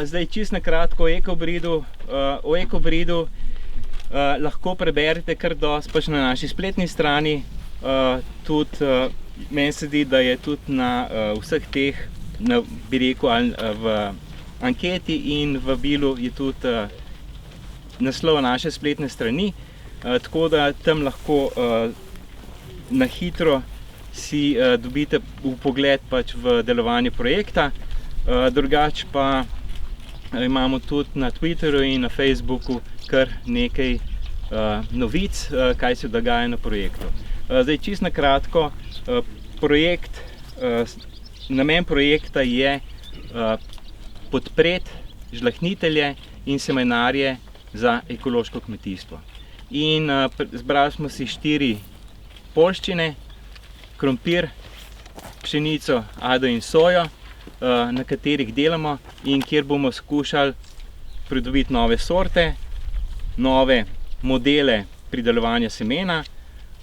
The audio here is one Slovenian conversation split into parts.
Zdaj čisto na kratko o ekobridu lahko preberete kar dosti pač na naši spletni strani. Meni se zdi, da je tudi na vseh teh, bi rekel, ali v anketi in v vabilu je tudi naslov naše spletne strani, tako da tam lahko na hitro si dobite vpogled pač v delovanje projekta. Drugače pa imamo tudi na Twitterju in na Facebooku kar nekaj novic, kaj se dogaja na projektu. Zdaj čisto na kratko, namen projekta je podpreti žlahtnitelje in semenarje za ekološko kmetijstvo. In zbrali smo si 4 poljščine, krompir, pšenico, ado in sojo, na katerih delamo in kjer bomo skušali pridobiti nove sorte, nove modele pridelovanja semena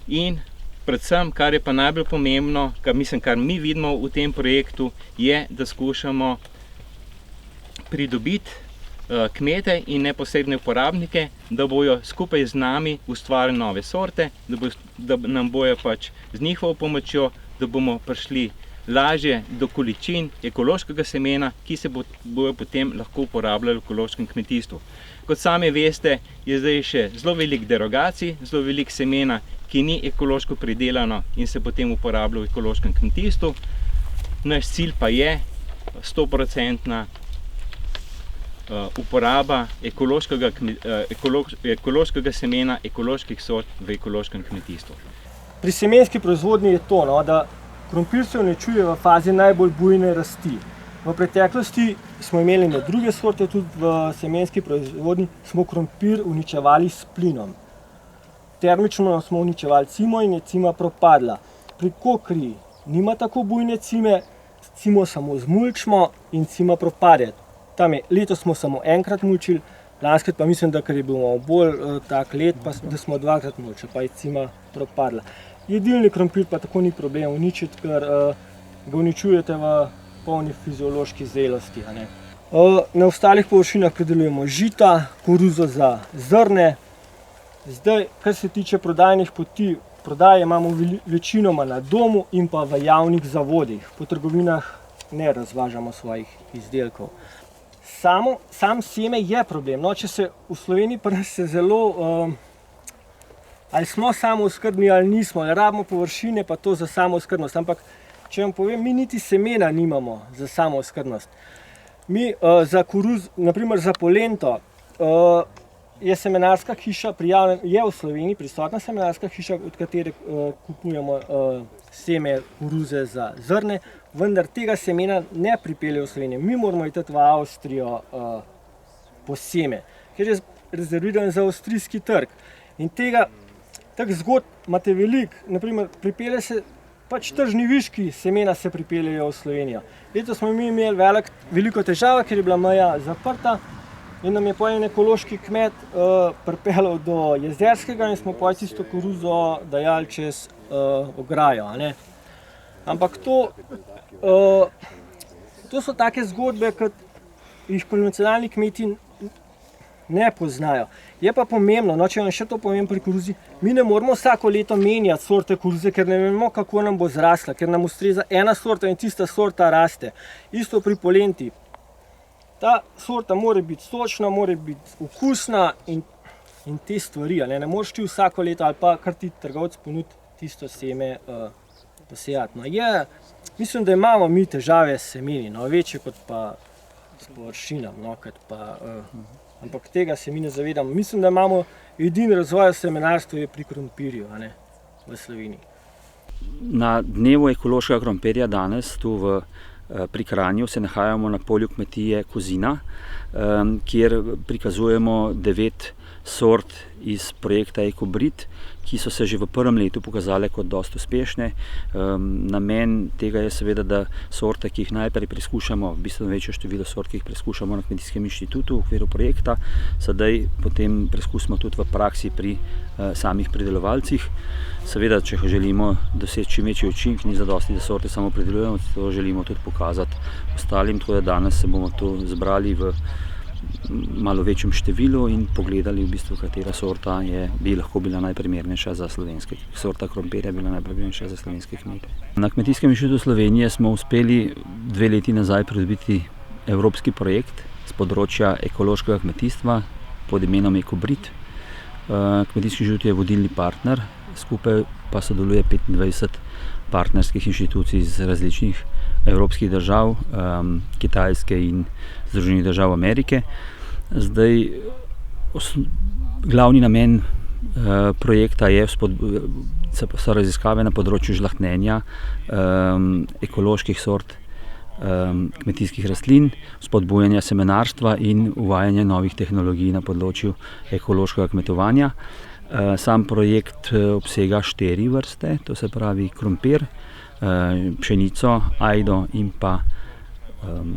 in predvsem, kar je pa najbolj pomembno, kar mi vidimo v tem projektu, je, da skušamo pridobiti kmete in neposredne uporabnike, da bojo skupaj z nami ustvarili nove sorte, da nam bojo pač z njihovo pomočjo, da bomo prišli lažje do količin ekološkega semena, ki se bojo potem lahko uporabljali v ekološkem kmetijstvu. Kot sami veste, je zdaj še zelo veliko derogacij, zelo veliko semena, ki ni ekološko pridelano in se potem uporablja v ekološkem kmetijstvu. Naš cilj pa je 100% uporaba ekološkega semena, ekoloških sort v ekološkem kmetijstvu. Pri semenski proizvodnji je to, da krompir se uničuje v fazi najbolj bujne rasti. V preteklosti smo imeli na druge sorte, tudi v semenski proizvodnji smo krompir uničevali s plinom. Termično smo uničevali cimo in je cima propadla. Pri kokriji nima tako bujne cime, cimo samo zmulčimo in cima propade. Letos smo samo enkrat mulčili, lanskrat pa mislim, da ker je bil bolj tak let, pa da smo 2-krat mulčili, pa je cima propadla. Jedilni krompir pa tako ni problem uničiti, ker ga uničujete v polni fiziološki zrelosti. Na ostalih površinah pridelujemo žita, koruzo za zrne. Zdaj, kar se tiče prodajnih poti, prodaje imamo večinoma na domu in pa v javnih zavodih. Po trgovinah ne razvažamo svojih izdelkov. Sam seme je problem. Če se v Sloveniji pri nas se zelo, ali smo samooskrbni ali nismo, ali rabimo površine pa to za samooskrbnost, ampak če vam povem, mi niti semena nimamo za samooskrbnost. Mi za koruz, naprimer za polento, je semenarska hiša prijavljena, je v Sloveniji prisotna semenarska hiša, od katere kupujemo seme koruze za zrne, vendar tega semena ne pripelje v Slovenijo. Mi moramo iti v Avstrijo po seme, ker je rezerviran za avstrijski trg. In teh zgodb imate veliko, naprimer pripelje se pač tržni viški semena se pripeljejo v Slovenijo. Letos smo mi imeli veliko težavo, ker je bila meja zaprta in nam je potem ekološki kmet pripeljal do Jezerskega in smo potem tisto koruzo dajali čez ograjo. Ampak to so take zgodbe, ki jih konvencionalni kmeti ne poznajo. Je pa pomembno, če vam še to povem pri koruzi, mi ne moramo vsako leto menjati sorte koruze, ker ne vemo, kako nam bo zrasla, ker nam ustreza ena sorta in tista sorta raste. Isto pri polenti. Ta sorta mora biti sočna, mora biti okusna in te stvari. Ne moreš ti vsako leto ali pa kar ti trgovec ponudi tisto seme posejati. Mislim, da imamo mi težave s semeni, večje kot pa s površinami. Ampak tega se mi ne zavedamo. Mislim, da imamo edini razvoj semenarstva pri krompirju v Sloveniji. Na dnevu ekološkega krompirja danes tu pri Kranju se nahajamo na polju kmetije Kozina, kjer prikazujemo 9 sort iz projekta EcoBrit, ki so se že v prvem letu pokazale kot dosti uspešne. Namen tega je seveda, da sorte, ki jih najprej preizkušamo, bistveno večje število sort, ki jih preizkušamo na Kmetijskem inštitutu v okviru projekta, sedaj potem preizkusimo tudi v praksi pri samih pridelovalcih. Seveda, če želimo doseči čim večji učinek, ni zadosti, da sorte samo pridelujemo, to želimo tudi pokazati ostalim, tako da danes se bomo to zbrali v malo večjem številu in pogledali v bistvu, katera sorta bi lahko bila najprimernejša za slovenske, sorta krompirja bila najprimernejša za slovenske kmete. Na Kmetijskem inštitutu Slovenije smo uspeli 2 leti nazaj pridobiti evropski projekt z področja ekološkega kmetijstva pod imenom EcoBrit. Kmetijski inštitut je vodilni partner, skupaj pa sodeluje 25 partnerskih inštitucij iz različnih evropskih držav, Kitajske in Združenih držav Amerike. Zdaj, glavni namen projekta so raziskave na področju žlahtnjenja ekoloških sort kmetijskih rastlin, spodbujanja semenarstva in uvajanja novih tehnologij na področju ekološkega kmetovanja. Sam projekt obsega 4 vrste, to se pravi krompir, pšenico, ajdo in pa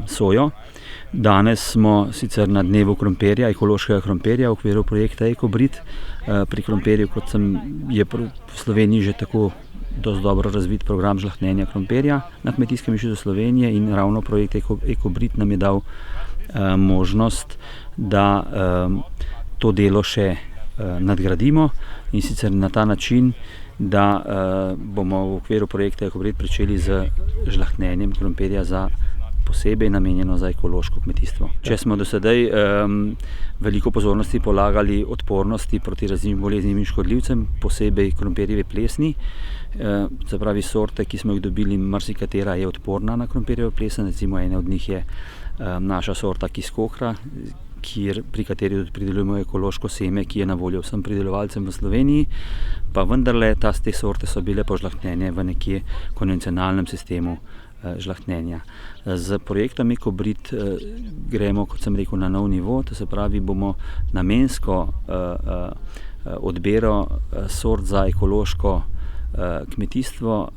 sojo. Danes smo sicer na dnevu krompirja, ekološkega krompirja v okviru projekta EcoBrit. Pri krompirju, kot je v Sloveniji že tako dosti dobro razvit program žlahtnjenja krompirja na Kmetijskem inštitutu Slovenije in ravno projekt EcoBrit nam je dal možnost, da to delo še nadgradimo, in sicer na ta način, da bomo v okviru projekta EcoBrit pričeli z žlahtnjenjem krompirja posebej namenjeno za ekološko kmetijstvo. Če smo do sedaj veliko pozornosti polagali odpornosti proti različnim boleznim in škodljivcem, posebej krompirjeve plesni, se pravi sorte, ki smo jih dobili, marsikatera je odporna na krompirjevo plesen, recimo ena od njih je naša sorta Kiskokra, pri kateri tudi pridelujemo ekološko seme, ki je na voljo vsem pridelovalcem v Sloveniji, pa vendarle te sorte so bile požlahtnjene v nekje konvencionalnem sistemu žlahtnjenja. Z projektom EcoBrit gremo, kot sem rekel, na nov nivo, to se pravi, bomo namensko odbero sort za ekološko kmetijstvo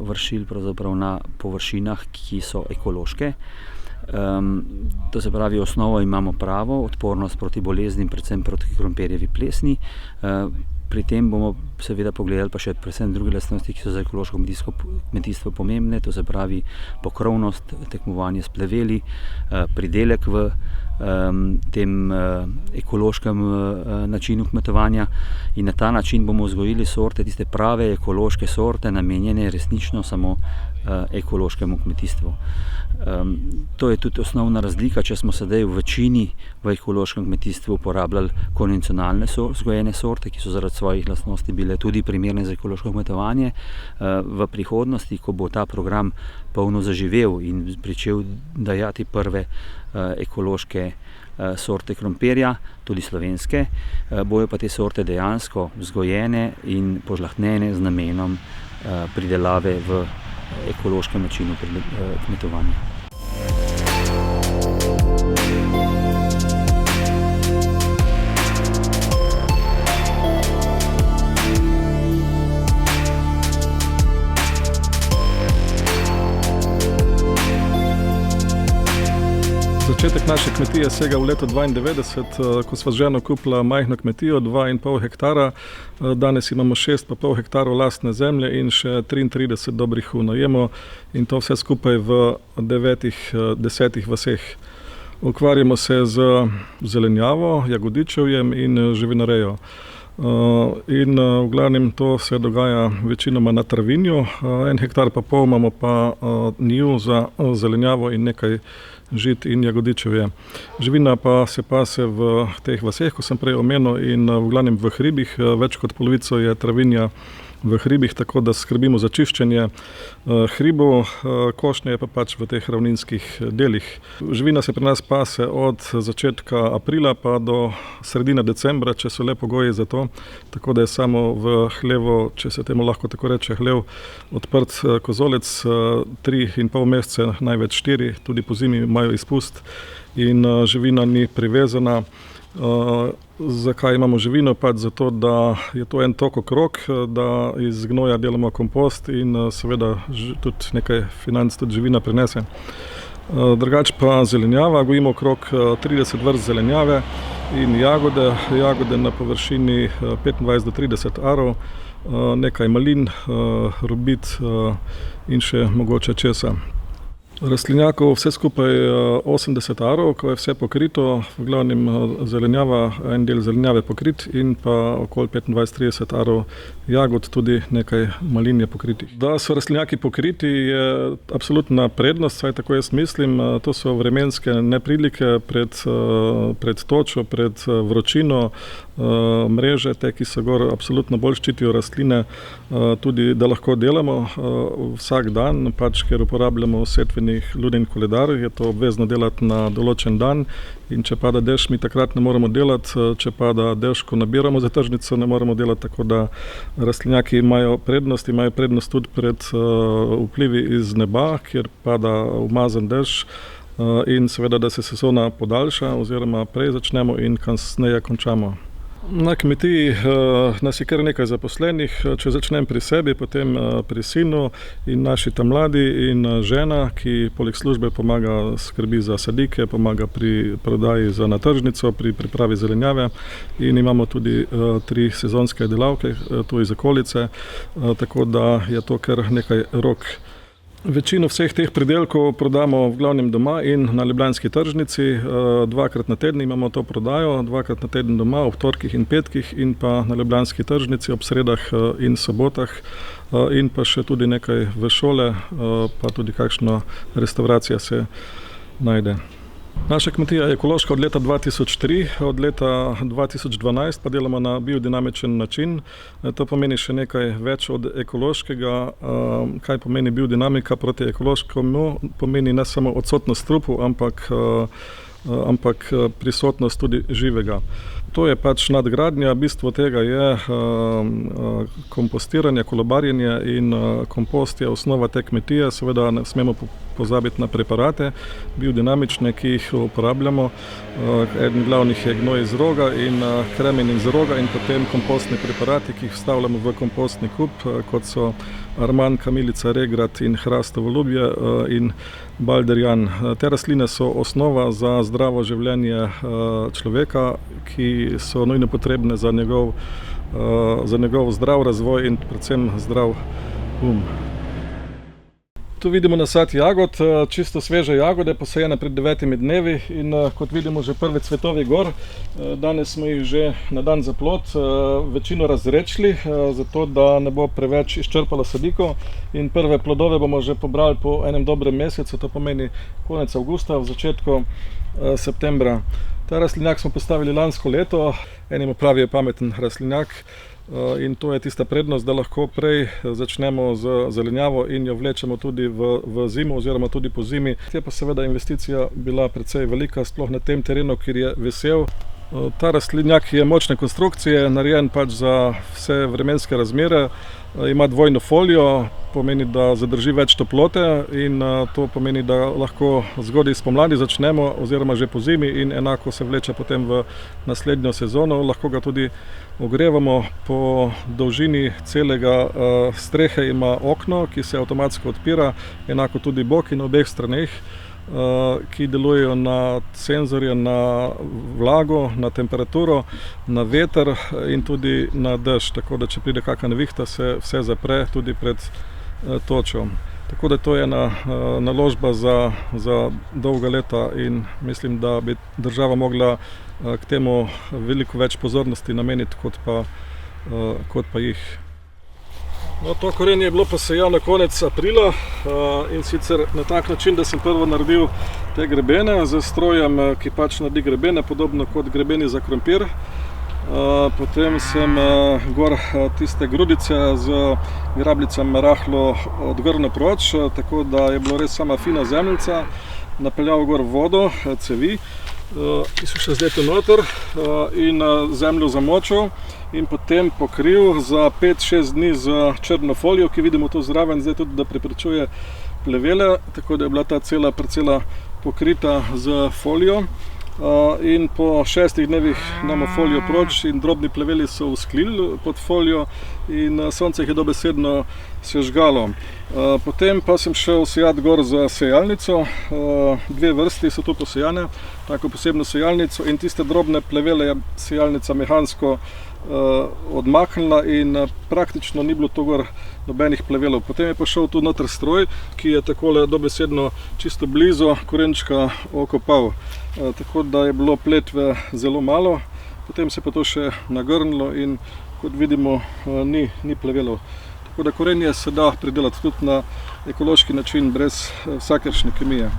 vršili pravzaprav na površinah, ki so ekološke. To se pravi, osnovo imamo pravo, odpornost proti boleznim, predvsem proti krompirjevi plesni. Pri tem bomo seveda pogledali pa še predvsem druge lastnosti, ki so za ekološko kmetijstvo pomembne, to se pravi pokrovnost, tekmovanje s pleveli, pridelek v tem ekološkem načinu kmetovanja, in na ta način bomo vzgojili sorte, tiste prave ekološke sorte, namenjene resnično samo ekološkemu kmetijstvu. To je tudi osnovna razlika, če smo sedaj v večini v ekološkem kmetijstvu uporabljali konvencionalne vzgojene sorte, ki so zaradi svojih lastnosti bile tudi primerne za ekološko kmetovanje. V prihodnosti, ko bo ta program polno zaživel in pričel dajati prve ekološke sorte krompirja, tudi slovenske, bojo pa te sorte dejansko vzgojene in požlahtnjene z namenom pridelave v ekološkem načinu kmetovanja. Začetek naše kmetije sega v leto 1992, ko sva z ženo kupila majhno kmetijo, 2,5 hektara. Danes imamo 6,5 hektarov lastne zemlje in še 33 dobrih v najemu, in to vse skupaj v 9-10 vaseh. Ukvarjamo se z zelenjavo, jagodičevjem in živinorejo. In v glavnem to se dogaja večinoma na travinju, 1,5 hektar imamo pa njiv za zelenjavo in nekaj žit in jagodičevje. Živina pa se pase v teh vaseh, ko sem prej omenil, in v glavnem v hribih, več kot polovico je travinja v hribih, tako da skrbimo za čiščenje hribov, košnje pa pač v teh ravninskih delih. Živina se pri nas pase od začetka aprila pa do sredine decembra, če so le pogoji za to, tako da je samo v hlevu, če se temu lahko tako reče, hlev, odprt kozolec 3,5 mesece, največ 4, tudi po zimi imajo izpust in živina ni privezana. Zakaj imamo živino? Pač zato, da je to en tok okrog, da iz gnoja delamo kompost in seveda tudi nekaj financ tudi živina prinese. Drugače pa zelenjava, gojimo okrog 30 vrst zelenjave in jagode na površini 25 do 30 arov, nekaj malin, robid in še mogoče česa. Rastlinjakov vse skupaj 80 arov, ko je vse pokrito, v glavnem en del zelenjave pokrit in pa okoli 25-30 arov jagod, tudi nekaj malin je pokritih. Da so rastlinjaki pokriti je absolutna prednost, saj tako jaz mislim, to so vremenske neprilike pred točo, pred vročino, mreže, te, ki so gor, absolutno bolj ščitijo rastline, tudi da lahko delamo vsak dan, pač ker uporabljamo setveni luden koledar, je to obvezno delati na določen dan in če pada dež, mi takrat ne moremo delati, če pada dež, ko nabiramo za tržnico, ne moremo delati, tako da rastlinjaki imajo prednost tudi pred vplivi iz neba, kjer pada umazan dež in seveda, da se sezona podaljša oziroma prej začnemo in kasneje končamo. Na kmetiji nas je kar nekaj zaposlenih, če začnem pri sebi, potem pri sinu in naši ta mladi in žena, ki poleg službe pomaga, skrbi za sadike, pomaga pri prodaji na tržnico, pri pripravi zelenjave in imamo tudi 3 sezonske delavke tu iz okolice, tako da je to kar nekaj rok. Večino vseh teh pridelkov prodamo v glavnem doma in na ljubljanski tržnici. 2krat na teden imamo to prodajo, 2krat na teden doma, ob torkih in petkih in pa na ljubljanski tržnici ob sredah in sobotah in pa še tudi nekaj v šole, pa tudi kakšna restauracija se najde. Naša kmetija je ekološka od leta 2003, od leta 2012 pa delamo na biodinamičen način. To pomeni še nekaj več od ekološkega. Kaj pomeni biodinamika proti ekološkemu? Pomeni ne samo odsotnost strupu, ampak prisotnost tudi živega. To je pač nadgradnja, bistvo tega je kompostiranje, kolobarjenje in kompost je osnova te kmetije. Seveda ne smemo pozabiti na preparate biodinamične, ki jih uporabljamo. Eden glavnih je gnoj iz roga in kremen iz roga in potem kompostni preparati, ki jih vstavljamo v kompostni kup, kot so arman, kamilica, regrat in hrastovo lubje in baldrijan. Te rastline so osnova za zdravo življenje človeka, ki so nujno potrebne za njegov zdrav razvoj in predvsem zdrav Tu vidimo nasad jagod, čisto sveže jagode, posajene pred 9 dnevi in kot vidimo že prvi cvetovi gor. Danes smo jih že na dan za plod večino razrečili, zato da ne bo preveč izčrpalo sadikov in prve plodove bomo že pobrali po enem dobrem mesecu, to pomeni konec avgusta, v začetku septembra. Ta rastlinjak smo postavili lansko leto, enemu pravijo pameten rastlinjak. In to je tista prednost, da lahko prej začnemo z zelenjavo in jo vlečemo tudi v zimo oziroma tudi po zimi. Je pa seveda investicija bila precej velika, sploh na tem terenu, kjer je vesel. Ta rastlinjak je močne konstrukcije, narejen pač za vse vremenske razmere. Ima dvojno folijo, pomeni, da zadrži več toplote in to pomeni, da lahko zgodaj spomladi začnemo oziroma že po zimi in enako se vleče potem v naslednjo sezono. Lahko ga tudi ogrevamo po dolžini celega strehe, ima okno, ki se avtomatsko odpira, enako tudi boki na obeh straneh, ki delujejo na senzorje, na vlago, na temperaturo, na veter in tudi na dež, tako da če pride kakšna nevihta, se vse zapre tudi pred točo. Tako da to je ena naložba za dolga leta in mislim, da bi država mogla k temu veliko več pozornosti nameniti, kot pa jih. No, to korenje je bilo posejano konec aprila in sicer na tak način, da sem prvo naredil te grebene z strojem, ki pač naredi grebene, podobno kot grebeni za krompir. Potem sem gor tiste grudice z grabljicami rahlo odgrnil proč, tako da je bilo res sama fina zemljica, napeljal gor vodo, cevi, ki so še zdaj tu noter in zemljo zamočil in potem pokril za 5-6 dni z črno folijo, ki vidimo tu zraven, zdaj tudi, da preprečuje plevele, tako da je bila ta cela parcela pokrita z folijo. in po 6 dnevih damo folijo proč in drobni pleveli so vzklili pod folijo in sonce jih je dobesedno sežgalo. Potem pa sem šel sejati gor za sejalnico, 2 vrsti so tu posejane, tako posebno sejalnico in tiste drobne plevele je sejalnica mehansko odmaknila in praktično ni bilo tu gor nobenih plevelov. Potem je pa šel tu noter stroj, ki je takole dobesedno čisto blizu korenčka okopal. Tako da je bilo pletve zelo malo, potem se pa to še nagrnilo in kot vidimo ni plevelov. Tako da korenje se da pridelati tudi na ekološki način, brez vsakršne kemije.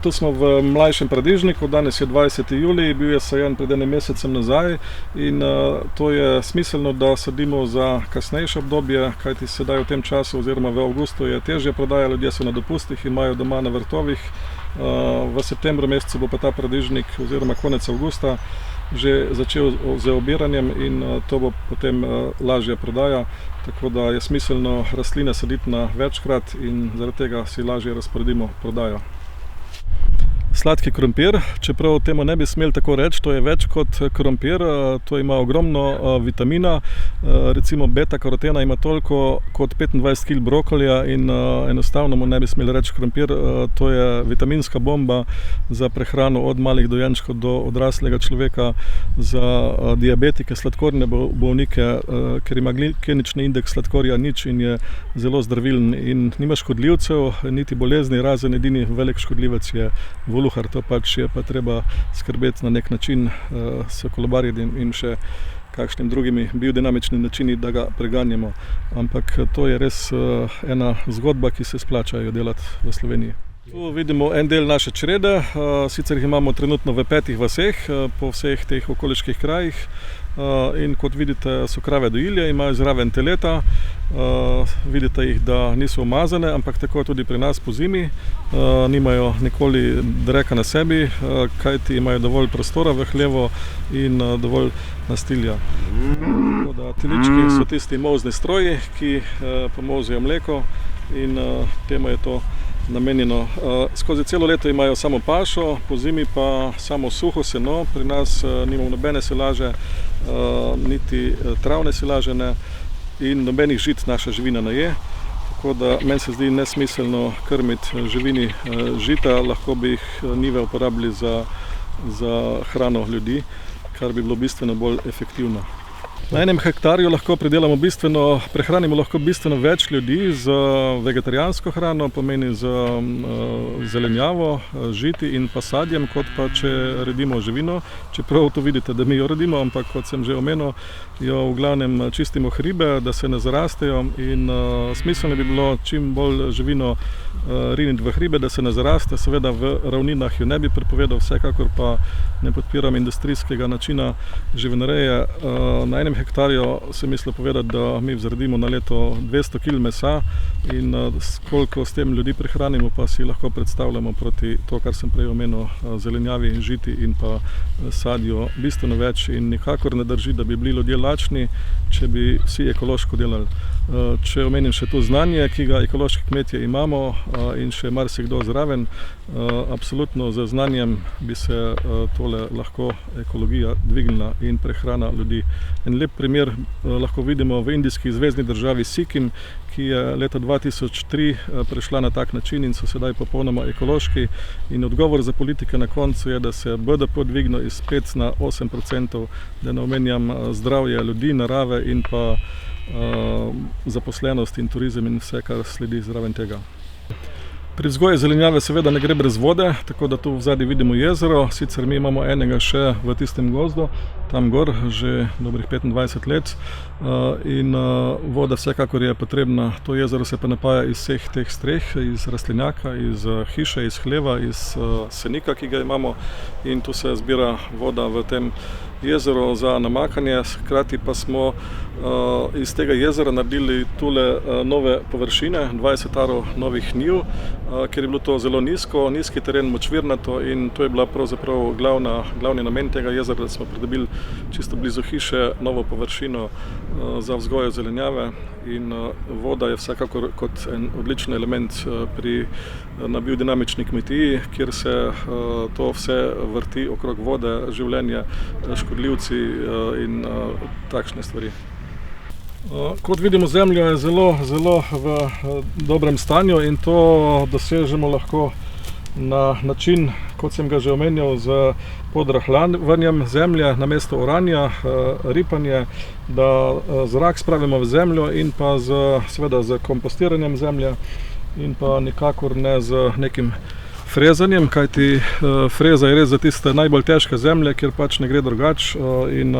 Tu smo v mlajšem paradižniku, danes je 20. julij, bil je sajen pred enim mesecem nazaj in to je smiselno, da sadimo za kasnejše obdobje, kajti sedaj v tem času oziroma v avgustu je težje prodaja, ljudje so na dopustih in imajo doma na vrtovih. V septembru mesecu bo pa ta paradižnik oziroma konec avgusta že začel z obiranjem in to bo potem lažja prodaja, tako da je smiselno rastline saditi na večkrat in zaradi tega si lažje razporedimo prodajo. Sladki krompir, čeprav temu ne bi smeli tako reči, to je več kot krompir, to ima ogromno vitamina, recimo beta-karotena ima toliko kot 25 kg brokolija in enostavno mu ne bi smeli reči krompir, to je vitaminska bomba za prehrano od malih dojenčkov do odraslega človeka, za diabetike, sladkorne bolnike, ker ima glikemični indeks sladkorja nič in je zelo zdravilen in nima škodljivcev, niti bolezni, razen edini velik škodljivec je voluhar, to pač je pa treba skrbeti na nek način s kolobarjenjem in še kakšnim drugimi biodinamičnimi načini, da ga preganjamo. Ampak to je res ena zgodba, ki se splača jo delati v Sloveniji. Tu vidimo en del naše črede, sicer jih imamo trenutno v 5 vaseh po vseh teh okoliških krajih in kot vidite so krave dojilje, imajo zraven teleta, vidite jih, da niso umazane, ampak tako tudi pri nas po zimi, nimajo nikoli dreka na sebi, kajti imajo dovolj prostora v hlevu in dovolj nastilja. Tako da telički so tisti molzni stroji, ki pomozijo mleko in temu je to namenjeno. Skozi celo leto imajo samo pašo, po zimi pa samo suho seno, pri nas nimamo nobene silaže, niti travne silaže ne in nobenih žit naša živina ne je. Tako da meni se zdi nesmiselno krmiti živini žita, lahko bi jih njive uporabili za hrano ljudi, kar bi bilo bistveno bolj efektivno. Na enem hektarju lahko prehranimo lahko bistveno več ljudi z vegetarijansko hrano, pomeni z zelenjavo, žiti in pa sadjem, kot pa če redimo živino. Čeprav to vidite, da mi jo redimo, ampak kot sem že omenil, jo v glavnem čistimo hribe, da se ne zarastejo in smiselno bi bilo čim bolj živino riniti v hribe, da se ne zaraste. Seveda v ravninah jo ne bi prepovedal, vsekakor pa ne podpiram industrijskega načina živinoreje. Na enem hektarju se misli povedati, da mi vzredimo na leto 200 kg mesa in koliko s tem ljudi prehranimo, pa si lahko predstavljamo proti to, kar sem prej omenil, zelenjavi, žiti in pa sadju bistveno več in nikakor ne drži, da bi bili ljudje lačni, če bi vsi ekološko delali. Če omenim še to znanje, ki ga ekološki kmetje imamo in še marsikdo zraven, absolutno z znanjem bi se tole lahko ekologija dvignila in prehrana ljudi. En lep primer lahko vidimo v indijski zvezni državi Sikim, ki je leta 2003 prešla na tak način in so sedaj popolnoma ekološki. In odgovor za politike na koncu je, da se BDP dvigne iz 5 na 8%, da ne omenjam zdravje ljudi, narave in pa zaposlenost in turizem in vse, kar sledi zraven tega. Pri vzgoji zelenjave seveda ne gre brez vode, tako da tu vzadaj vidimo jezero, sicer mi imamo enega še v tistem gozdu, tam gor, že dobrih 25 let in voda vsekakor je potrebna. To jezero se pa napaja iz vseh teh streh, iz rastlinjaka, iz hiše, iz hleva, iz senika, ki ga imamo in tu se zbira voda v tem jezero za namakanje, hkrati pa smo iz tega jezera naredili tule nove površine, 20 arov novih njiv, ker je bilo to zelo nizki teren, močvirnato, in to je bila pravzaprav glavni namen tega jezera, da smo pridobili čisto blizu hiše novo površino za vzgojo zelenjave, in voda je vsekakor kot en odličen element na biodinamični kmetiji, kjer se to vse vrti okrog vode, življenje, škodljivci in takšne stvari. Kot vidimo, zemlja je zelo v dobrem stanju, in to dosežemo lahko na način, kot sem ga že omenjal, z podrahlavanjem zemlje namesto oranja, ripanje, da zrak spravimo v zemljo, in pa seveda z kompostiranjem zemlje, in pa nikakor ne z nekim frezanjem, kajti freza je res za tiste najbolj težke zemlje, kjer pač ne gre drugače. In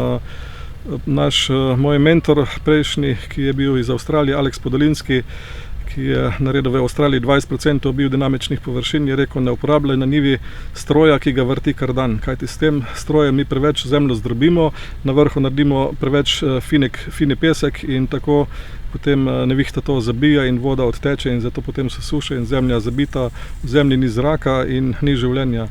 moj mentor prejšnji, ki je bil iz Avstralije, Alex Podolinski, ki je naredil v Avstraliji 20% biodinamičnih površin, je rekel: ne uporabljaj na njivi stroja, ki ga vrti kar dan, kajti s tem strojem mi preveč zemljo zdrobimo, na vrhu naredimo preveč fini pesek, in tako potem nevihta to zabija in voda odteče, in zato potem se suši in zemlja zabita, v zemlji ni zraka in ni življenja.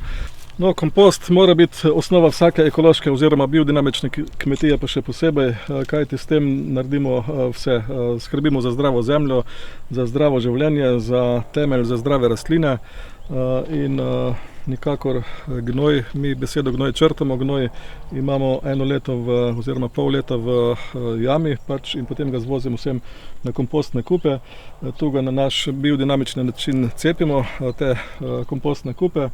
No, kompost mora biti osnova vsake ekološke oziroma biodinamične kmetije, pa še posebej, kajti s tem naredimo vse. Skrbimo za zdravo zemljo, za zdravo življenje, za temelj, za zdrave rastline, in nikakor gnoj, mi besedo gnoj črtamo, gnoj imamo eno leto oziroma pol leta v jami in potem ga zvozimo vsem na kompostne kupe. Tu ga na naš biodinamični način cepimo, te kompostne kupe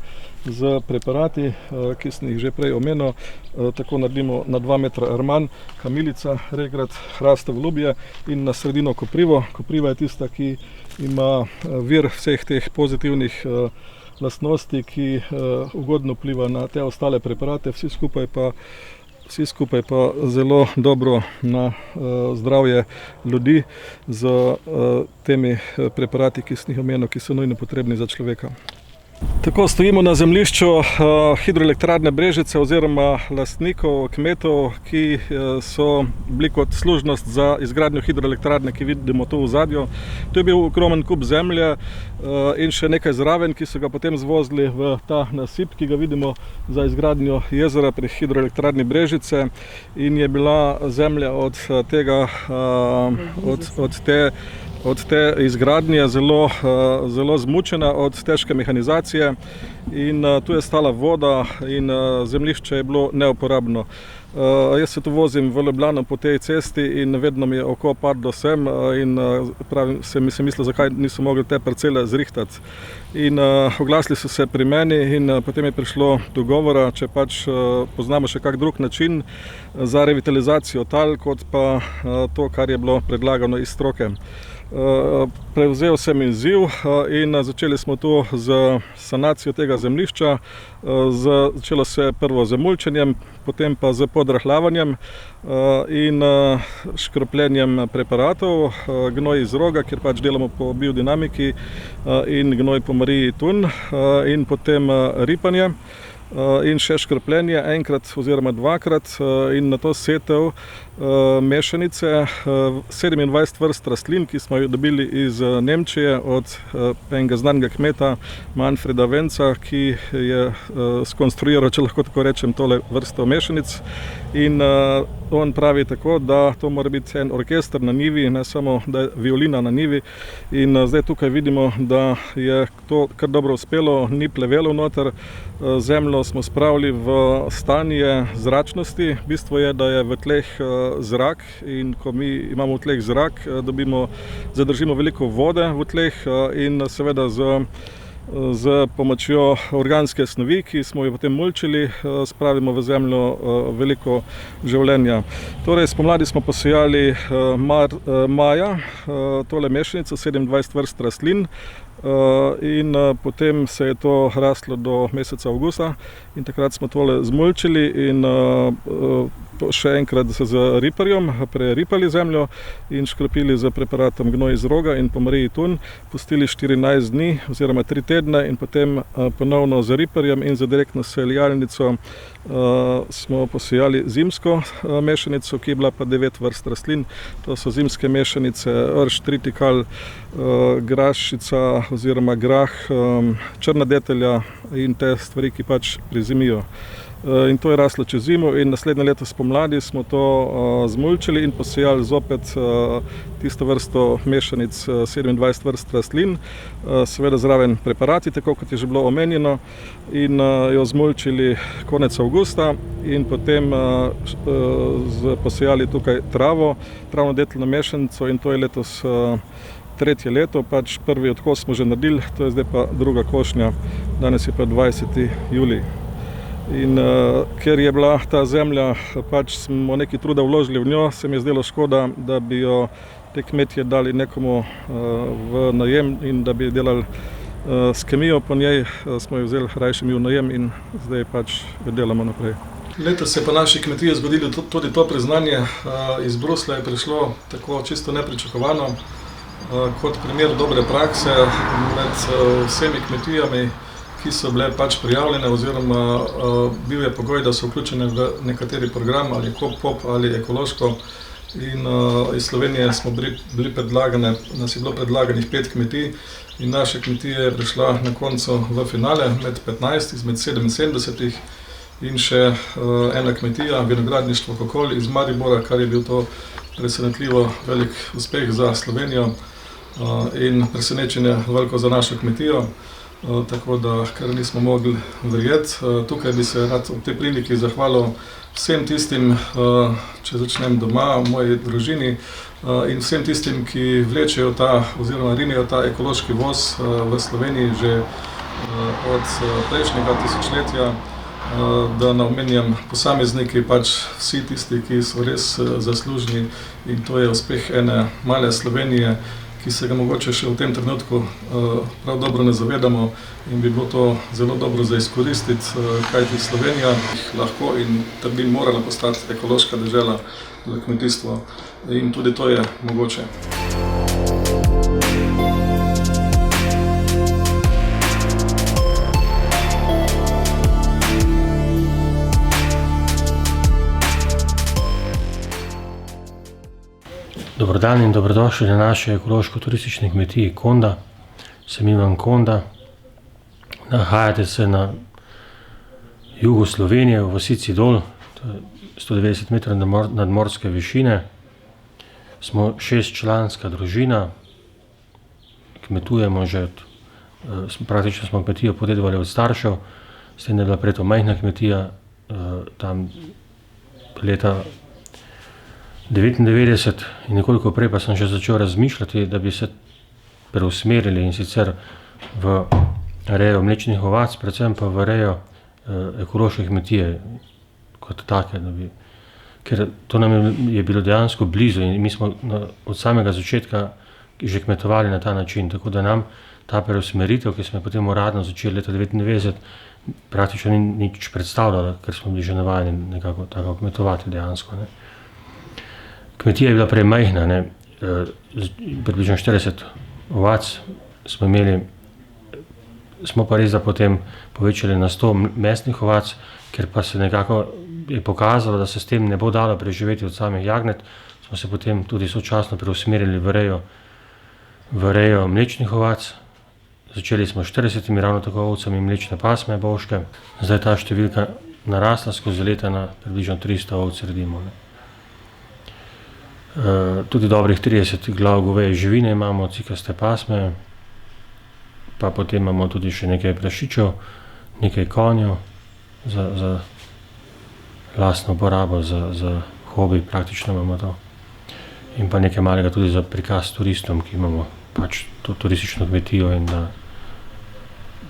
z preparati, ki sem jih že prej omenil. Tako naredimo na 2 metra rman, kamilica, regrat, hrastovo lubje in na sredino koprivo. Kopriva je tista, ki ima vir vseh teh pozitivnih lastnosti, ki ugodno vpliva na te ostale preparate, vsi skupaj pa zelo dobro na zdravje ljudi z temi preparati, ki sem jih omenil, ki so nujno potrebni za človeka. Tako stojimo na zemljišču hidroelektrarne Brežice oziroma lastnikov, kmetov, ki so bili kot služnost za izgradnjo hidroelektrarne, ki vidimo tu v ozadju. To je bil ogromen kup zemlje in še nekaj zraven, ki so ga potem zvozili v ta nasip, ki ga vidimo za izgradnjo jezera pri hidroelektrarni Brežice, in je bila zemlja od te izgradnje zelo zmučena od težke mehanizacije, in tu je stala voda in zemljišče je bilo neuporabno. Jaz se tu vozim v Ljubljano po tej cesti in vedno mi je oko padlo sem, in sem mislil, zakaj niso mogli te parcele zrihtati. In oglasili so se pri meni in potem je prišlo do govora, če pač poznamo še kak drug način za revitalizacijo tal, kot pa to, kar je bilo predlagano iz stroke. Prevzel sem izziv in začeli smo tu z sanacijo tega zemljišča. Začelo se prvo z mulčenjem, potem pa z podrahlavanjem in škropljenjem preparatov, gnoj iz roga, kjer pač delamo po biodinamiki, in gnoj po Mariji Tun, in potem ripanje in še škropljenje enkrat oziroma dvakrat, in nato setev mešanice 27 vrst rastlin, ki smo jo dobili iz Nemčije od enega znanega kmeta Manfreda Venca, ki je skonstruiral, če lahko tako rečem, tole vrsto mešanic. In on pravi tako, da to mora biti en orkester na njivi, ne samo da je violina na njivi. In zdaj tukaj vidimo, da je to kar dobro uspelo, ni plevelo noter. Zemljo smo spravili v stanje zračnosti. Bistvo je, da je v tleh zrak, in ko mi imamo v tleh zrak, zadržimo veliko vode v tleh, in seveda z pomočjo organske snovi, ki smo jo potem mulčili, spravimo v zemljo veliko življenja. Torej, spomladi smo posejali maja tole mešanico, 27 vrst rastlin. in potem se je to raslo do meseca avgusta in takrat smo tole zmulčili in še enkrat z riparjem preripali zemljo in škropili z preparatom gnoj iz roga in po Mariji Tun, pustili 14 dni oziroma 3 tedne in potem ponovno z riparjem in z direktno selijalnico smo posejali zimsko mešanico, ki je bila pa 9 vrst rastlin. To so zimske mešanice rž, tritikal, grašica oziroma grah, črna detelja in te stvari, ki pač prezimijo. In to je raslo čez zimo in naslednje leto spomladi smo to zmulčili in posejali zopet tisto vrsto mešanic 27 vrst rastlin, seveda zraven preparati, tako kot je že bilo omenjeno, in jo zmulčili konec avgusta in potem posejali tukaj travno deteljno mešanico in to je letos 3. leto, pač prvi odkos smo že naredili, to je zdaj pa druga košnja, danes je pa 20. julij. In ker je bila ta zemlja, pač smo nekaj truda vložili v njo, se mi je zdelo škoda, da bi jo te kmetje dali nekomu v najem in da bi delali s kemijo po njej, smo jo vzeli rajše mi v najem in zdaj pač jo delamo naprej. Letos se je pa naši kmetiji zgodilo tudi to priznanje, iz Bruslja je prišlo tako čisto nepričakovano, kot primer dobre prakse med vsemi kmetijami, ki so bile pač prijavljene oziroma bil je pogoj, da so vključene v nekateri program ali KOP ali ekološko in iz Slovenije smo bili predlagane, nas je bilo predlaganih 5 kmetij in naša kmetija je prišla na koncu v finale med 15 izmed 77 in še ena kmetija, vinogradništvo Kokol iz Maribora, kar je bil to presenetljivo velik uspeh za Slovenijo in presenečenje veliko za našo kmetijo. Tako da, kar nismo mogli verjeti. Tukaj bi se rad ob tej priliki zahvalil vsem tistim, če začnem doma, v moji družini, in vsem tistim, ki vlečejo oziroma rinejo ta ekološki voz v Sloveniji že od prejšnjega tisočletja, da ne omenjam posamezniki, pač vsi tisti, ki so res zaslužni in to je uspeh ene male Slovenije, ki se ga mogoče še v tem trenutku prav dobro ne zavedamo in bi bilo to zelo dobro za izkoristiti, kajti Slovenija lahko in trdim morala postati ekološka dežela za kmetijstvo in tudi to je mogoče. Dober dan in dobrodošli na naši ekološko-turistični kmetiji Konda. Sem Ivan Konda. Nahajate se na jugu Slovenije, v vasici Dol, 190 metrov nadmorske višine. Smo 6-članska družina, kmetujemo že praktično smo kmetijo podedovali od staršev, s tem je bila prej to majhna kmetija, tam leta 99 in nekoliko prej pa sem že začel razmišljati, da bi se preusmerili in sicer v rejo mlečnih ovac, predvsem pa v rejo ekološke kmetije kot take. Ker to nam je bilo dejansko blizu in mi smo od samega začetka že kmetovali na ta način, tako da nam ta preusmeritev, ki smo potem uradno začeli leta 99, praktično ni nič predstavljala, ker smo bili že navajeni nekako tako kmetovati dejansko. Ne. Kmetija je bila prej majhna, približno 40 ovac smo imeli, smo pa res da potem povečali na 100 mesnih ovac, ker pa se nekako je pokazalo, da se s tem ne bo dalo preživeti od samih jagnet, smo se potem tudi sočasno preusmerili v rejo mlečnih ovac. Začeli smo 40 ravno tako ovcami mlečne pasme bovške, zdaj ta številka narasla skozi leta na približno 300 ovc redimo. Tudi dobrih 30 glav goveje živine imamo, cikaste pasme, pa potem imamo tudi še nekaj prašičev, nekaj konjev za lastno uporabo, za hobi praktično imamo to. In pa nekaj malega tudi za prikaz turistom, ki imamo pač to turistično kmetijo in da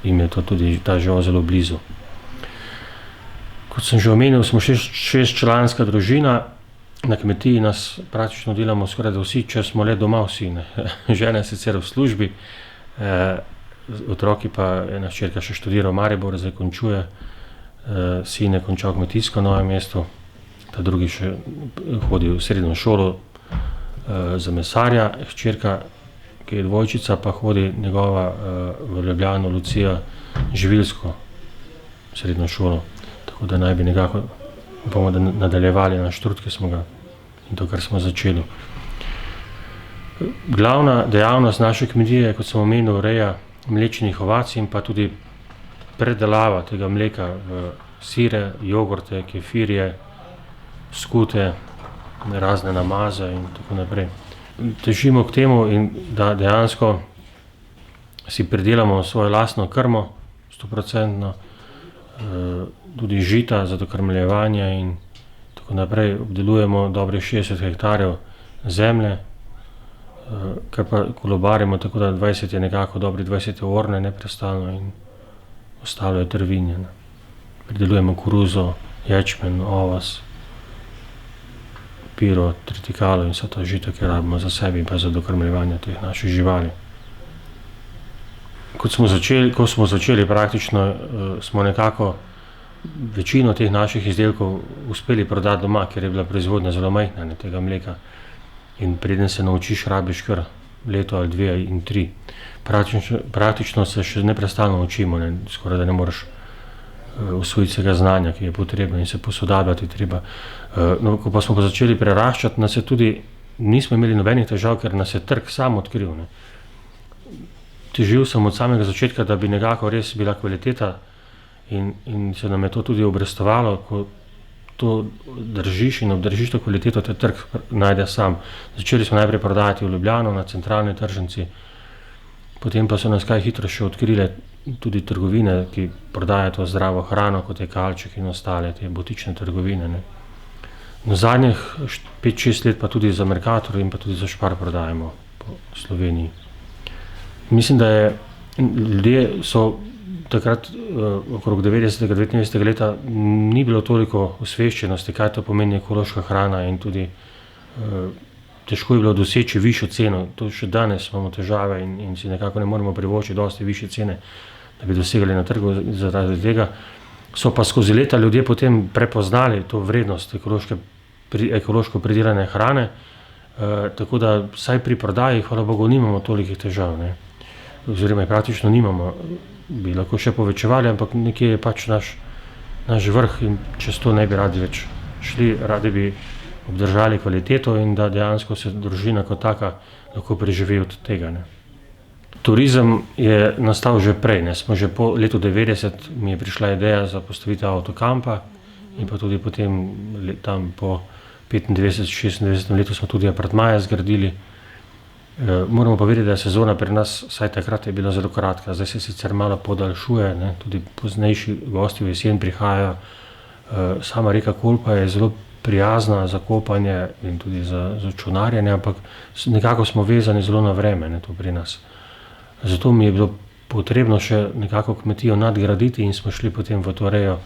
jim je to tudi ta žival zelo blizu. Kot sem že omenil, smo 6-članska družina. Na kmetiji nas praktično delamo skoraj da vsi, če smo le doma vsi. Žena je sicer v službi, otroki pa ena hčerka še študira v Mariboru, zdaj končuje, sin je končal kmetijsko na Novem mestu, ta drugi še hodi v srednjo šolo za mesarja, hčerka, ki je dvojčica, pa hodi njegova v Ljubljano, Lucija, živilsko srednjo šolo, tako da naj bi nekako bomo nadaljevali naš trud, ki smo ga in to, kar smo začeli. Glavna dejavnost naše kmetije, kot sem omenil, reja mlečnih ovac in pa tudi predelava tega mleka v sire, jogurte, kefirje, skute, razne namaze in tako naprej. Težimo k temu, da dejansko si pridelamo svojo lastno krmo, 100%, tudi žita za dokrmljevanje in tako naprej. Obdelujemo dobrih 60 hektarjev zemlje, kar pa kolobarimo, tako da 20 je nekako, dobri 20 je orne neprestalno in ostalo je trvinje. Pridelujemo koruzo, ječmen, ovas, piro, tritikalo in vse to žito, ki rabimo za sebi in pa za dokrmljevanje teh naših živali. Ko smo začeli praktično, smo nekako večino teh naših izdelkov uspeli prodati doma, ker je bila proizvodnja zelo majhna tega mleka. In preden se naučiš, rabiš kar leto ali 2 in 3. Praktično se še neprestano učimo, skoraj da ne moreš usvojiti vsega znanja, ki je potrebno in se posodabljati treba. No, ko pa smo začeli preraščati, nas je tudi, nismo imeli nobenih težav, ker nas je trg sam odkril. Težil sem od samega začetka, da bi nekako res bila kvaliteta in se nam je to tudi obrestovalo, ko to držiš in obdržiš to kvaliteto, te trg najde sam. Začeli smo najprej prodajati v Ljubljano na centralni tržnici, potem pa so nas kaj hitro še odkrile tudi trgovine, ki prodajajo to zdravo hrano, kot je Kalček in ostale, te botične trgovine. No, zadnjih 5-6 let pa tudi za Mercator in pa tudi za Spar prodajamo po Sloveniji. Mislim, da ljudje so takrat, okrog 90-99 leta, ni bilo toliko osveščenosti, kaj to pomeni ekološka hrana in tudi težko je bilo doseči višjo ceno. To še danes imamo težave in si nekako ne moremo privoščiti dosti višje cene, da bi dosegali na trgu zaradi tega. So pa skozi leta ljudje potem prepoznali to vrednost ekološko pridelane hrane, tako da vsaj pri prodaji, hvala Bogu, nimamo tolikih težav. Oziroma praktično nimamo, bi lahko še povečevali, ampak nekje je pač naš vrh in čez to ne bi radi več šli, radi bi obdržali kvaliteto in da dejansko se družina kot taka lahko preživi od tega. Turizem je nastal že prej, smo že po letu 90 mi je prišla ideja za postavitev avtokampa in pa tudi potem tam po 95-96 letu smo tudi apartmaje zgradili. Moramo pa vedeti, da je sezona pri nas, vsaj takrat je bila zelo kratka, zdaj se sicer malo podaljšuje, tudi poznejši gosti v jesen prihajajo. Sama reka Kolpa je zelo prijazna za kopanje in tudi za čolnarjenje, ampak nekako smo vezani zelo na vreme tu pri nas. Zato mi je bilo potrebno še nekako kmetijo nadgraditi in smo šli potem v to rejo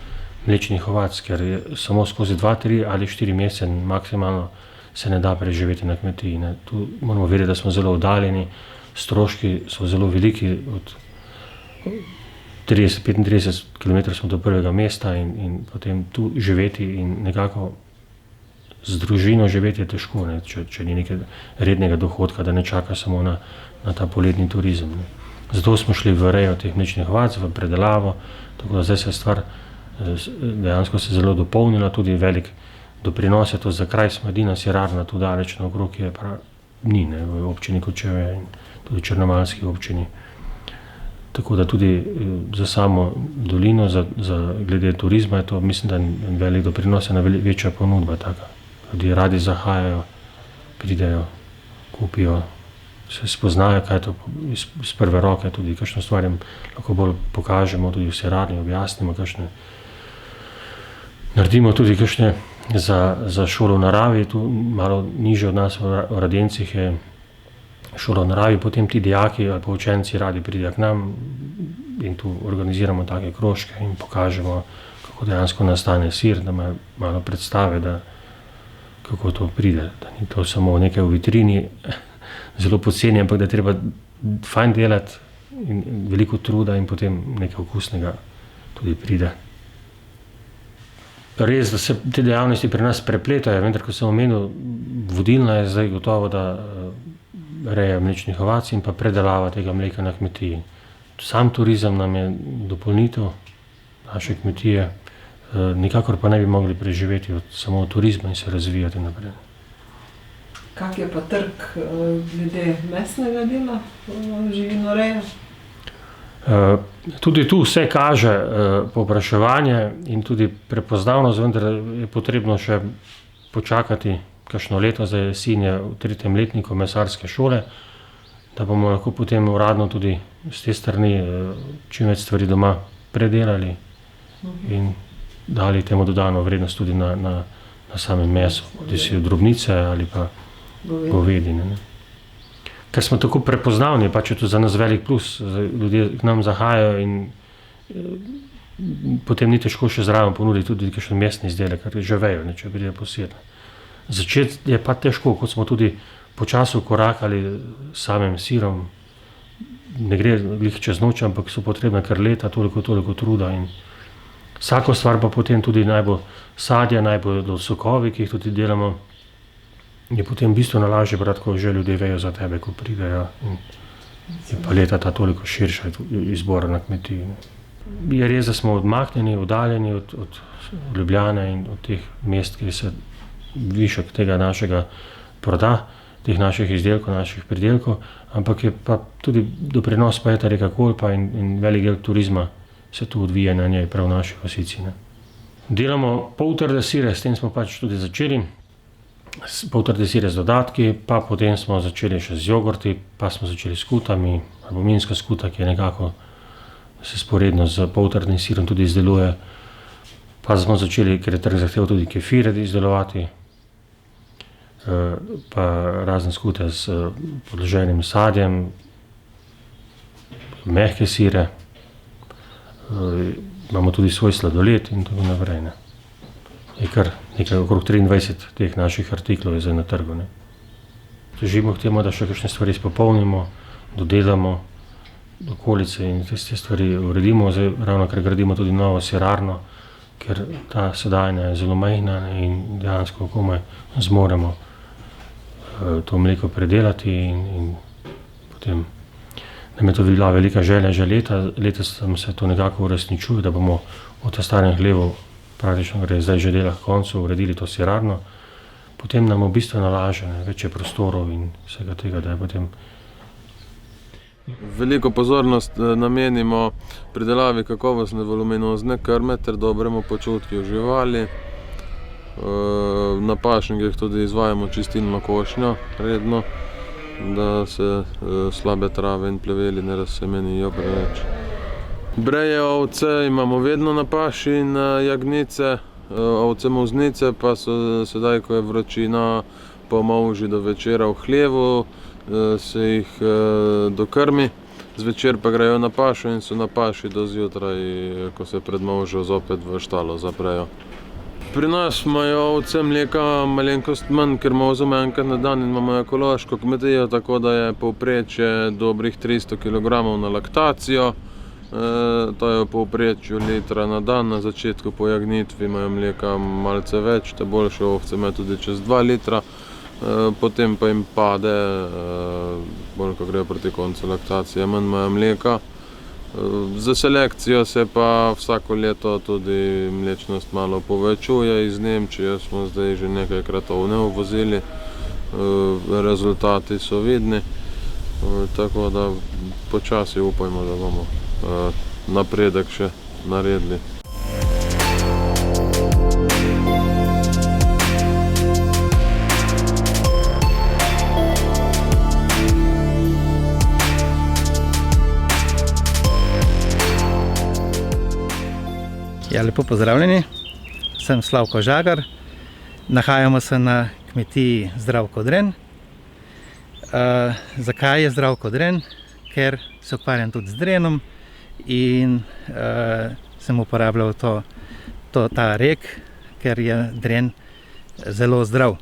mlečnih ovac, ker je samo skozi 2, 3 ali 4 mesece maksimalno se ne da preživeti na kmetiji. Tu moramo vedeti, da smo zelo oddaljeni, stroški so zelo veliki, od 30-35 km smo do prvega mesta in potem tu živeti in nekako z družino živeti je težko, če ni nekaj rednega dohodka, da ne čaka samo na ta poletni turizem. Zato smo šli v rejo teh mlečnih ovac, v predelavo, tako da zdaj se stvar dejansko se zelo dopolnila, tudi velik doprinos je to za kraj, smo edina sirarna tu daleč naokrog, ki je ni v občini Kočevje in tudi Črnomaljski občini. Tako da tudi za samo dolino, glede turizma je to, mislim, da velik doprinos, ena večja ponudba taka. Ljudje radi zahajajo, pridejo, kupijo, se spoznajo, kaj je to iz prve roke, tudi kakšno stvar jim lahko bolj pokažemo, tudi v sirarni objasnimo, kakšne naredimo tudi kakšne za šolo v naravi, tu malo nižje od nas v Radencih je šola v naravi, potem ti dijaki ali pa učenci radi pridejo k nam in tu organiziramo take krožke in pokažemo, kako dejansko nastane sir, da imajo malo predstave, kako to pride, da ni to samo nekaj v vitrini, zelo poceni, ampak da je treba fajn delati, in veliko truda in potem nekaj okusnega tudi pride. Res, da se te dejavnosti pri nas prepletajo, vendar, ko sem omenil, vodilna je zdaj gotovo, da reja mlečnih ovac in pa predelava tega mleka na kmetiji. Sam turizem nam je dopolnitev naše kmetije, nikakor pa ne bi mogli preživeti samo od turizma in se razvijati naprej. Kak je pa trg glede mesnega dela živinoreje? Tudi tu vse kaže povpraševanje in tudi prepoznavnost, vendar je potrebno še počakati kakšno leto, zdaj sin je v 3. letniku mesarske šole, da bomo lahko potem uradno tudi z te strani čim več stvari doma predelali in dali temu dodano vrednost tudi na samem mesu, da si drobnice ali pa govedine. Ne. Ker smo tako prepoznavni, pač je to za nas velik plus, ljudje k nam zahajajo in potem ni težko še zraven ponuditi tudi kakšen mesni izdelek, ker že vejo, če pridejo posebej. Začeti je pa težko, kot smo tudi počasi korakali s samim sirom, ne gre glih čez noč, ampak so potrebne kar leta, toliko truda in vsako stvar pa potem tudi najbolj sadje, najbolj sokovi, ki jih tudi delamo, je potem bistveno lažje brati, ko že ljudje vejo za tebe, ko pridejo in je paleta ta toliko širša izbora na kmetiji. Je res, da smo odmaknjeni, oddaljeni od Ljubljane in od teh mest, kjer se višek tega našega proda, teh naših izdelkov, naših pridelkov, ampak je pa tudi doprinos pa je ta reka Kolpa in velik del turizma se tu odvija na njej, prav v naši vasici. Ne. Delamo poltrde sire, s tem smo pač tudi začeli. Poltrde sire z dodatki, pa potem smo začeli še z jogurti, pa smo začeli s skutami, albuminska skuta, ki je nekako se sporedno z poltrdnim sirom tudi izdeluje. Pa smo začeli, ker je trg zahteval tudi kefire izdelovati, pa razne skute s podloženim sadjem, mehke sire, imamo tudi svoj sladoled in tako naprej. Ne. Je kar nekaj okrog 23 teh naših artiklov je zdaj na trgu. Ne. Težimo k temu, da še kakšne stvari spopolnimo, dodelamo okolice in te stvari uredimo. Zdaj ravno ker gradimo tudi novo sirarno, ker ta sedajna je zelo majhna in dejansko komaj zmoremo to mleko predelati in potem nam je to bila velika želja že letos se to nekako uresničuje, da bomo od ta starem hlevu praktično gre zdaj že dela k koncu, uredili to sirarno, potem nam v bistvu nalaže večje prostorov in vsega tega, da je potem. Veliko pozornost namenimo pridelavi kakovostne voluminozne krme ter dobremu počutju živali. Na pašnikih tudi izvajamo čistilno košnjo redno, da se slabe trave in pleveli ne razsemenijo preveč. Breje ovce imamo vedno na paši in jagnjice, ovce molznice pa so sedaj, ko je vročina, po molži do večera v hlevu, se jih dokrmi, zvečer pa grejo na pašo in so na paši do zjutraj, ko se pred molžjo zopet v štalo zaprejo. Pri nas imajo ovce mleka malenkost manj, ker molzamo enkrat na dan in imamo ekološko kmetijo, tako da je povprečje dobrih 300 kg na laktacijo. To je v povprečju litra na dan, na začetku po jagnjitvi imajo mleka malce več, te boljše ovce imajo tudi čez 2 litra, potem pa jim pade, bolj ko grejo proti koncu laktacije, manj imajo mleka. Za selekcijo se pa vsako leto tudi mlečnost malo povečuje, iz Nemčije smo zdaj že nekajkrat ovne uvozili, rezultati so vidni, tako da počasi upajmo, da bomo napredek še naredili. Ja, lepo pozdravljeni, sem Slavko Žagar, nahajamo se na kmetiji Zdravko Dren. Zakaj je Zdravko Dren? Ker se ukvarjam tudi z drenom in sem uporabljal ta rek, ker je dren zelo zdrav.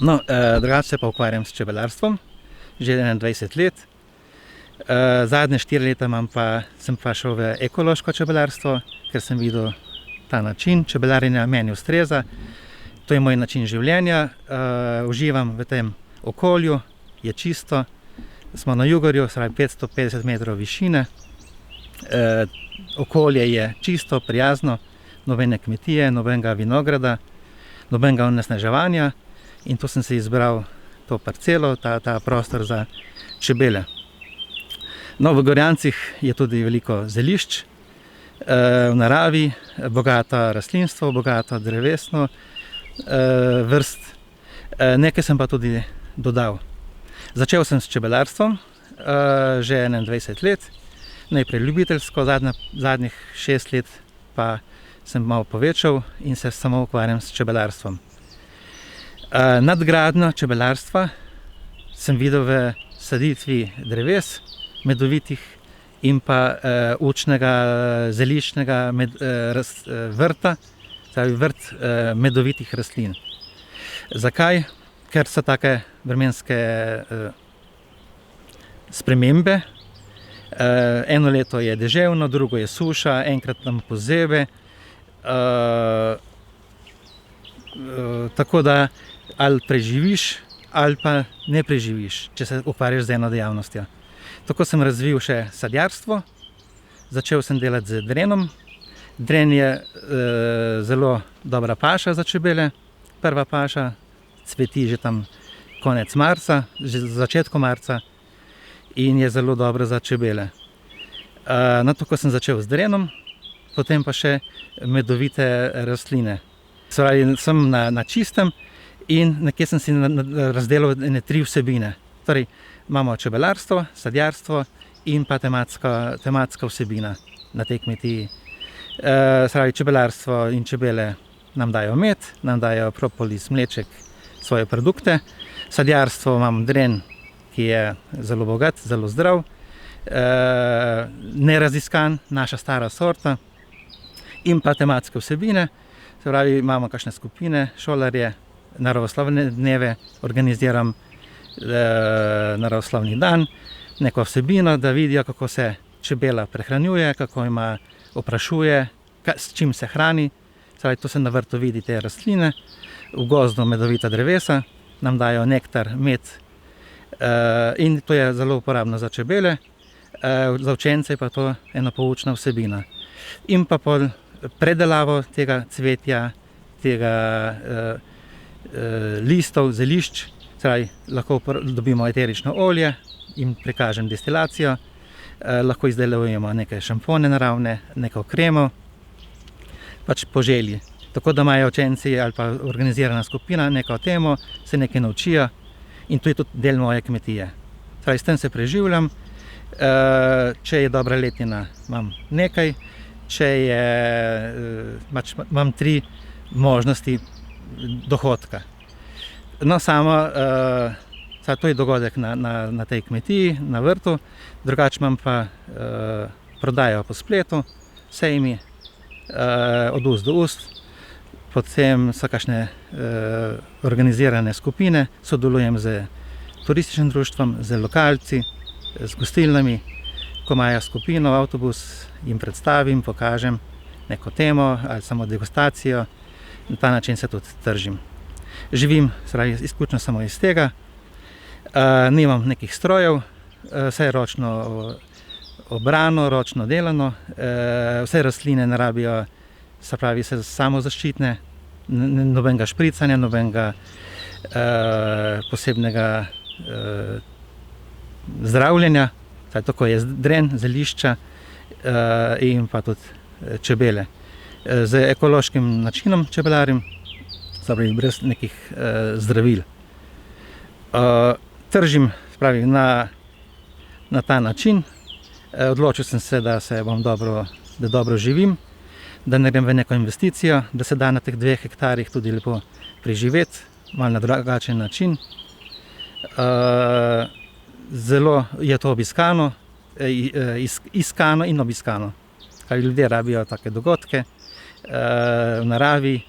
No, drugače se pa ukvarjam s čebelarstvom, že 21 let Zadnje 4 leta sem pa šel v ekološko čebelarstvo, ker sem videl ta način čebelarjenja, meni ustreza. To je moj način življenja, uživam v tem okolju, je čisto. Smo na Jugorju, 550 metrov višine. Okolje je čisto, prijazno, nobene kmetije, nobenega vinograda, nobenega onesnaževanja. In tu sem si izbral to parcelo, ta prostor za čebele. No, v Gorjancih je tudi veliko zelišč, v naravi, bogato rastlinstvo, bogato drevesno vrst. Nekaj sem pa tudi dodal. Začel sem s čebelarstvom že 21 let, najprej ljubiteljsko, zadnjih 6 let pa sem malo povečal in se samo ukvarjam s čebelarstvom. Nadgradnjo čebelarstva sem videl v saditvi dreves, medovitih in pa učnega zeliščnega vrta, vrt medovitih rastlin. Zakaj? Ker so take vremenske spremembe. Eno leto je deževno, drugo je suša, enkrat nam pozebe. Tako da ali preživiš ali pa ne preživiš, če se ukvarjaš z eno dejavnostjo. Tako sem razvil še sadjarstvo, začel sem delati z drenom. Dren je zelo dobra paša za čebele. Prva paša cveti že tam konec marca, že začetku marca in je zelo dobro za čebele. No, tako sem začel z drenom, potem pa še medovite rastline. Sem na čistem in nekje sem si razdelil 3 vsebine. Torej, imamo čebelarstvo, sadjarstvo in pa tematska vsebina na tej kmetiji. Čebelarstvo in čebele nam dajo med, nam dajo propolis, mleček, svoje produkte. Sadjarstvo imam dren, ki je zelo bogat, zelo zdrav, neraziskan, naša stara sorta. In pa tematske vsebine, imamo kakšne skupine, šolarje, naravoslovne dneve, organiziram naravoslovni dan, neko vsebino, da vidijo, kako se čebela prehranjuje, kako ima oprašuje, s čim se hrani. Tu se na vrtu vidi te rastline, v gozdu medovita drevesa, nam dajo nektar, med in to je zelo uporabno za čebele, za učence je pa to ena poučna vsebina. In pa pol predelavo tega cvetja, tega listov, zelišč, lahko dobimo eterično olje in prikažem destilacijo, lahko izdelujemo neke šampone naravne, neko kremo, pač po želji. Tako da imajo učenci ali pa organizirana skupina neko temo, se nekaj naučijo in to je tudi del moje kmetije. S tem se preživljam, če je dobra letina, imam nekaj, če je, imam 3 možnosti dohodka. No, to je dogodek na tej kmetiji, na vrtu, drugače imam pa prodajo po spletu, sejmi, od ust do ust, potem so kakšne organizirane skupine, sodelujem z turističnim društvom, z lokalci, z gostilnami, ko imajo skupino, avtobus, jim predstavim, pokažem neko temo ali samo degustacijo, na ta način se tudi tržim. Živim izključno samo iz tega, nimam nekih strojev, vse je ročno obrano, ročno delano, vse rastline ne rabijo, se pravi, se samozaščitne, nobenega špricanja, nobenega posebnega zdravljenja, tako je dren, zelišča in pa tudi čebele. Z ekološkim načinom čebelarim, brez nekih zdravil. Tržim na ta način, odločil sem se, da dobro živim, da ne grem v neko investicijo, da se da na teh 2 hektarjih tudi lepo preživeti, malo na drugačen način. Zelo je to obiskano, iskano in obiskano. Ljudje rabijo take dogodke v naravi,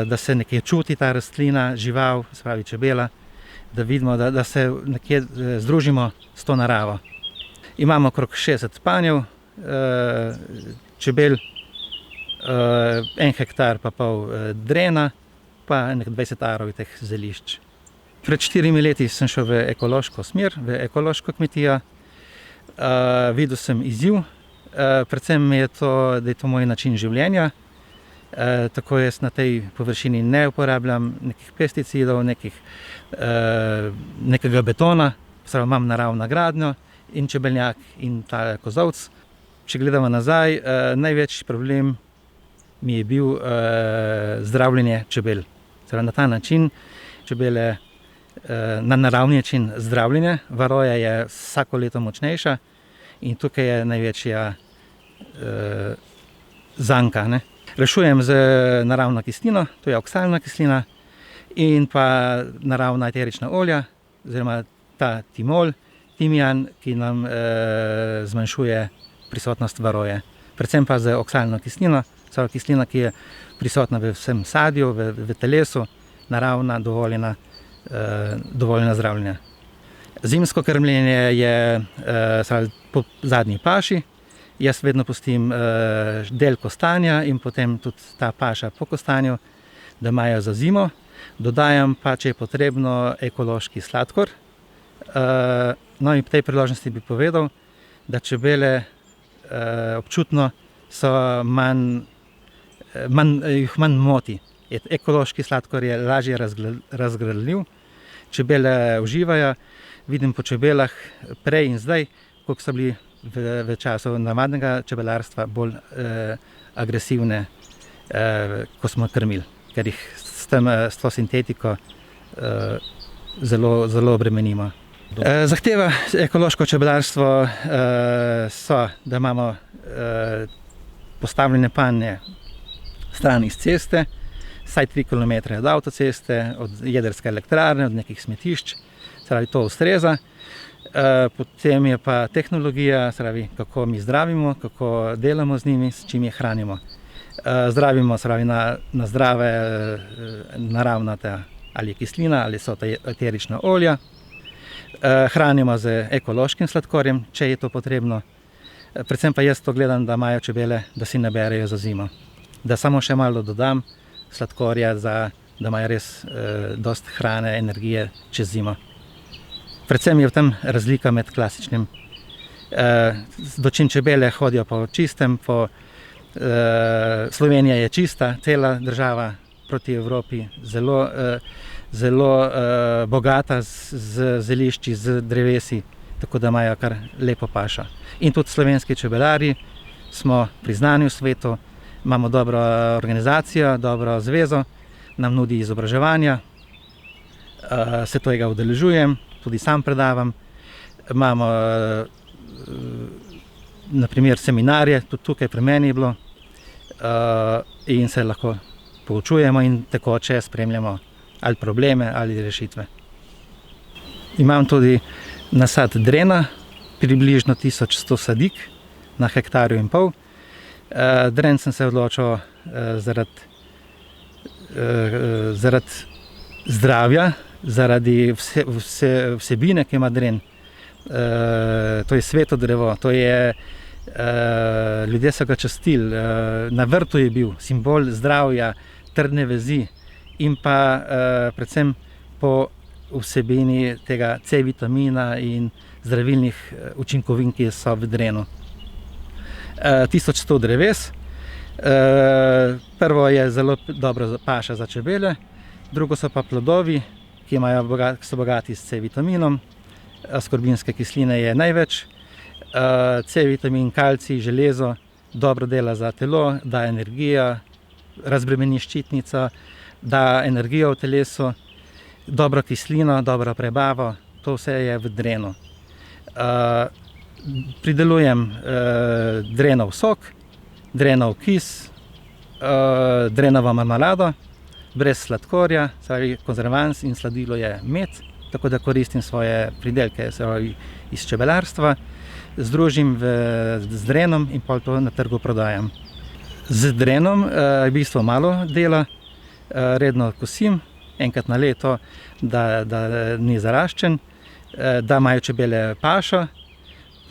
da se nekje čuti ta rastlina, žival, se pravi čebela, da vidimo, da se nekje združimo s to naravo. Imamo okrog 60 panjev čebel, 1 hektar pa pol drena, pa nek 20 arovitih zelišč. Pred 4 leti sem šel v ekološko smer, v ekološko kmetijo. Videl sem izziv, predvsem je da je to moj način življenja. Tako jaz na tej površini ne uporabljam nekih pesticidov, nekega betona, imam naravno gradnjo in čebeljak in ta kozolc. Če gledamo nazaj, največji problem mi je bil zdravljenje čebel. Na ta način čebele na naravni način zdravljenje, varoja je vsako leto močnejša in tukaj je največja zanka. Rešujem z naravno kislino, to je oksalna kislina, in pa naravna eterična olja, oziroma ta timol, timijan, ki nam zmanjšuje prisotnost varoje. Predvsem pa z oksalno kislino, kislina, ki je prisotna v vsem sadju, v telesu, naravna, dovoljena zdravljenja. Zimsko krmljenje je po zadnji paši. Jaz vedno pustim del kostanja in potem tudi ta paša po kostanju, da imajo za zimo. Dodajam pa, če je potrebno, ekološki sladkor. No in v tej priložnosti bi povedal, da čebele občutno so jih manj moti. Ekološki sladkor je lažje razgradljiv, čebele uživajo. Vidim po čebelah prej in zdaj, koliko so bili v času navadnega čebelarstva bolj agresivne, ko smo krmili, ker jih s to sintetiko zelo obremenimo. Zahteva ekološko čebelarstvo so, da imamo postavljene panje stran iz ceste, vsaj 3 km od avtoceste, od jedrske elektrarne, od nekih smetišč, to ustreza. Potem je pa tehnologija, kako mi zdravimo, kako delamo z njimi, s čim jih hranimo. Zdravimo na zdrave, naravna ali kislina, ali so eterična olja. Hranimo z ekološkim sladkorjem, če je to potrebno. Predvsem pa jaz to gledam, da imajo čebele, da si naberejo za zimo. Da samo še malo dodam sladkorja, da imajo res dosti hrane, energije čez zimo. Predvsem je v tem razlika med klasičnim. Dočim čebele hodijo po čistem, Slovenija je čista, cela država proti Evropi, zelo bogata z zelišči, z drevesi, tako da imajo kar lepo pašo. In tudi slovenski čebelarji smo priznani v svetu, imamo dobro organizacijo, dobro zvezo, nam nudi izobraževanja, se tega udeležujem, tudi sam predavam. Imamo na primer seminarje, tudi tukaj pri meni je bilo, in se lahko poučujemo in tekoče spremljamo ali probleme ali rešitve. Imam tudi nasad drena, približno 1100 sadik na 1,5 hektara. Dren sem se odločil zaradi zdravja, zaradi vsebine, ki ima dren. To je sveto drevo, ljudje so ga častili, na vrtu je bil simbol zdravja, trdne vezi in pa predvsem po vsebini tega C vitamina in zdravilnih učinkovin, ki so v drenu. 1100 dreves. Prvo je zelo dobro paša za čebele, drugo so pa plodovi, ki so bogati s C vitaminom, askorbinske kisline je največ. C vitamin, kalcij, železo dobro dela za telo, da energijo, razbremeni ščitnico, da energijo v telesu, dobro kislino, dobro prebavo, to vse je v drenu. Pridelujem drenov sok, drenov kis, drenovo marmelado, brez sladkorja, konzervans in sladilo je med, tako da koristim svoje pridelke iz čebelarstva, združim z drenom in pol to na trgu prodajam. Z drenom je v bistvu malo dela, redno kosim, enkrat na leto, da ni zaraščen, da imajo čebele pašo,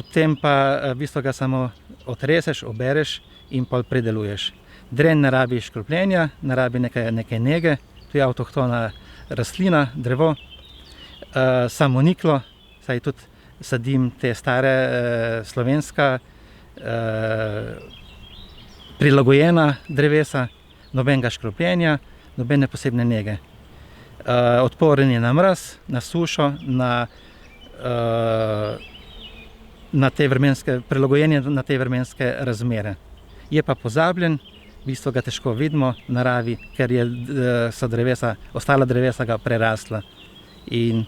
potem pa v bistvu ga samo otreseš, obereš in pol predeluješ. Dren ne rabi škropljenja, ne rabi neke nege, to je avtohtona rastlina, drevo, samoniklo, saj tudi sadim te stare slovenska prilagojena drevesa, nobenega škropljenja, nobene posebne nege. Odporen je na mraz, na sušo, prilagojen je na te vremenske razmere. Je pa pozabljen, v bistvu ga težko vidimo v naravi, ker so ostala drevesa ga prerasla in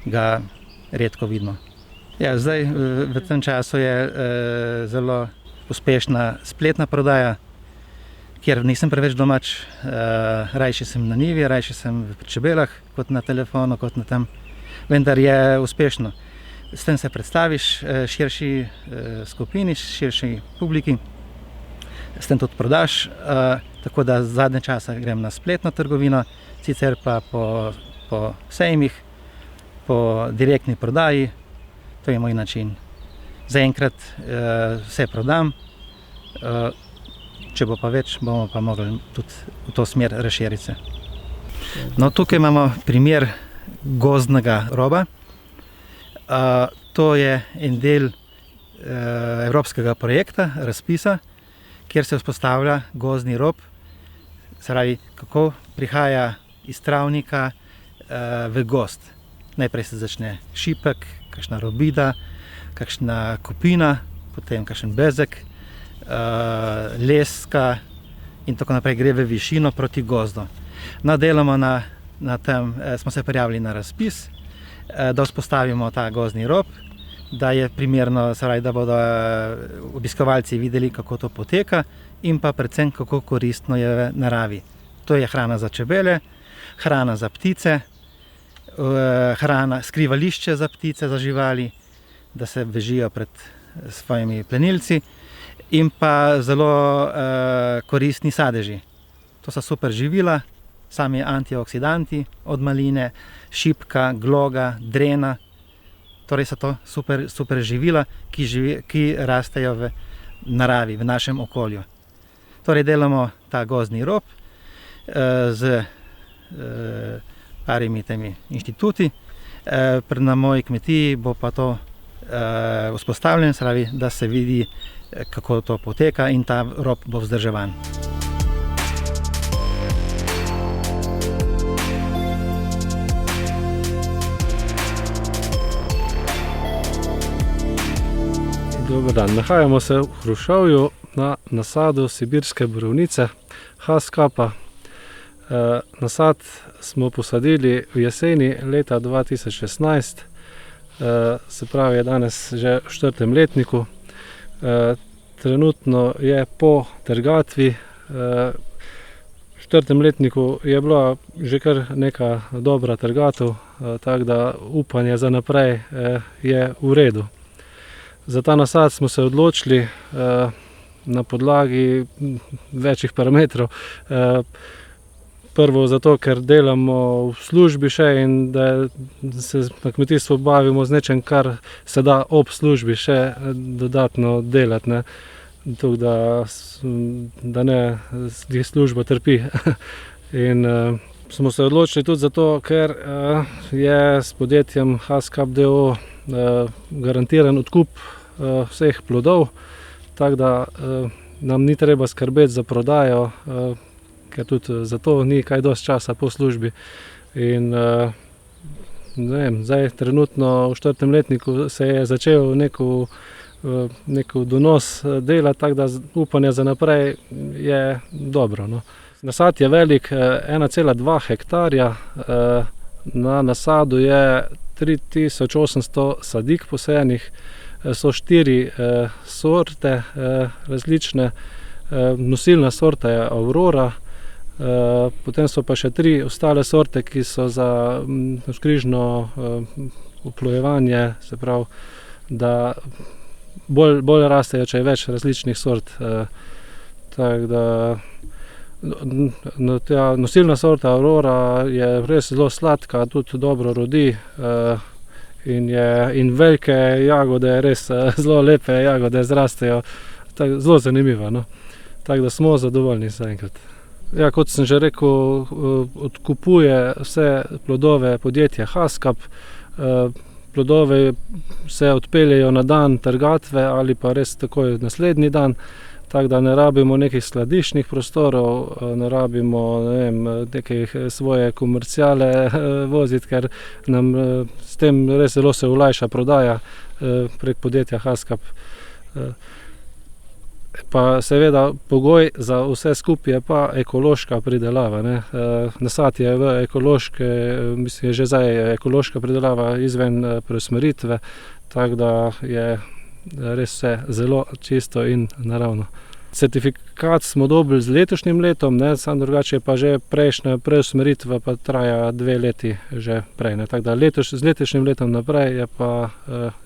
ga redko vidimo. Ja, zdaj v tem času je zelo uspešna spletna prodaja, kjer nisem preveč domač, rajši sem na njivi, rajši sem pri čebelah, kot na telefonu, kot na tem, vendar je uspešno. S tem se predstaviš širši skupini, širši publiki, s tem tudi prodaš, tako da zadnje časa grem na spletno trgovino, sicer pa po sejmih, po direktni prodaji, to je moj način. Zaenkrat vse prodam, če bo pa več, bomo pa mogli tudi v to smer razširiti se. No, tukaj imamo primer gozdnega roba. To je en del evropskega projekta, razpisa, kjer se vzpostavlja gozdni rob, se pravi, kako prihaja iz travnika v gozd. Najprej se začne šipek, kakšna robida, kakšna kupina, potem kakšen bezek, leska in tako naprej gre v višino proti gozdu. No, delamo na tem, smo se prijavili na razpis, da vzpostavimo ta gozdni rob, da je primerno, da bodo obiskovalci videli, kako to poteka in pa predvsem, kako koristno je v naravi. To je hrana za čebele, hrana za ptice, skrivališče za ptice, za živali, da se bežijo pred svojimi plenilci, in pa zelo koristni sadeži. To so super živila, sami antioksidanti, od maline, šipka, gloga, drena. Torej so to super živila, ki rastejo v naravi, v našem okolju. Torej delamo ta gozdni rob z parimi temi inštituti. Na moji kmetiji bo pa to vzpostavljen, da se vidi, kako to poteka, in ta rob bo vzdrževan. Dober dan. Nahajamo se v Hrušovju na nasadu sibirske borovnice Haskapa. Nasad smo posadili v jeseni leta 2016, se pravi, je danes že v 4. letniku. Trenutno je po trgatvi. V 4. letniku je bila že kar neka dobra trgatev, tako da upanje za naprej je v redu. Za ta nasad smo se odločili na podlagi večjih parametrov. Prvo zato, ker delamo v službi še in da se na kmetijstvu bavimo z nečem, kar se da ob službi še dodatno delati, ne? Tako da ne služba trpi. In smo se odločili tudi zato, ker je s podjetjem Haskap d.o.o. garantiran odkup vseh plodov, tako da nam ni treba skrbeti za prodajo, ker tudi zato ni kaj dosti časa po službi. In zdaj trenutno v 4. letniku se je začel nek donos dela, tako da upanje za naprej je dobro, no. Nasad je velik 1,2 hektarja, na nasadu je 3800 sadik posajenih, so 4 sorte različne, nosilna sorta je Aurora, potem so pa še 3 ostale sorte, ki so za navzkrižno oplojevanje, se pravi, da bolj rastejo, če je več različnih sort. Tako da nosilna sorta Aurora je res zelo sladka, tudi dobro rodi in velike jagode, res zelo lepe jagode zrastejo, zelo zanimivo, no. Tako da smo zadovoljni zaenkrat. Ja, kot sem že rekel, odkupuje vse plodove podjetje Haskap. Plodove se odpeljejo na dan trgatve ali pa res takoj naslednji dan, tako da ne rabimo nekih skladiščnih prostorov, ne rabimo, ne vem, neke svoje komerciale voziti, ker nam s tem res zelo se olajša prodaja prek podjetja Haskap. Pa seveda pogoj za vse skupaj je pa ekološka pridelava, ne. Nasad je v ekološke, mislim, je že zdaj ekološka pridelava izven preusmeritve, tako da je res vse zelo čisto in naravno. Certifikat smo dobili z letošnjim letom, ne, samo drugače pa že prejšnja preusmeritva pa traja 2 leti že prej, ne. Tako da z letošnjim letom naprej je pa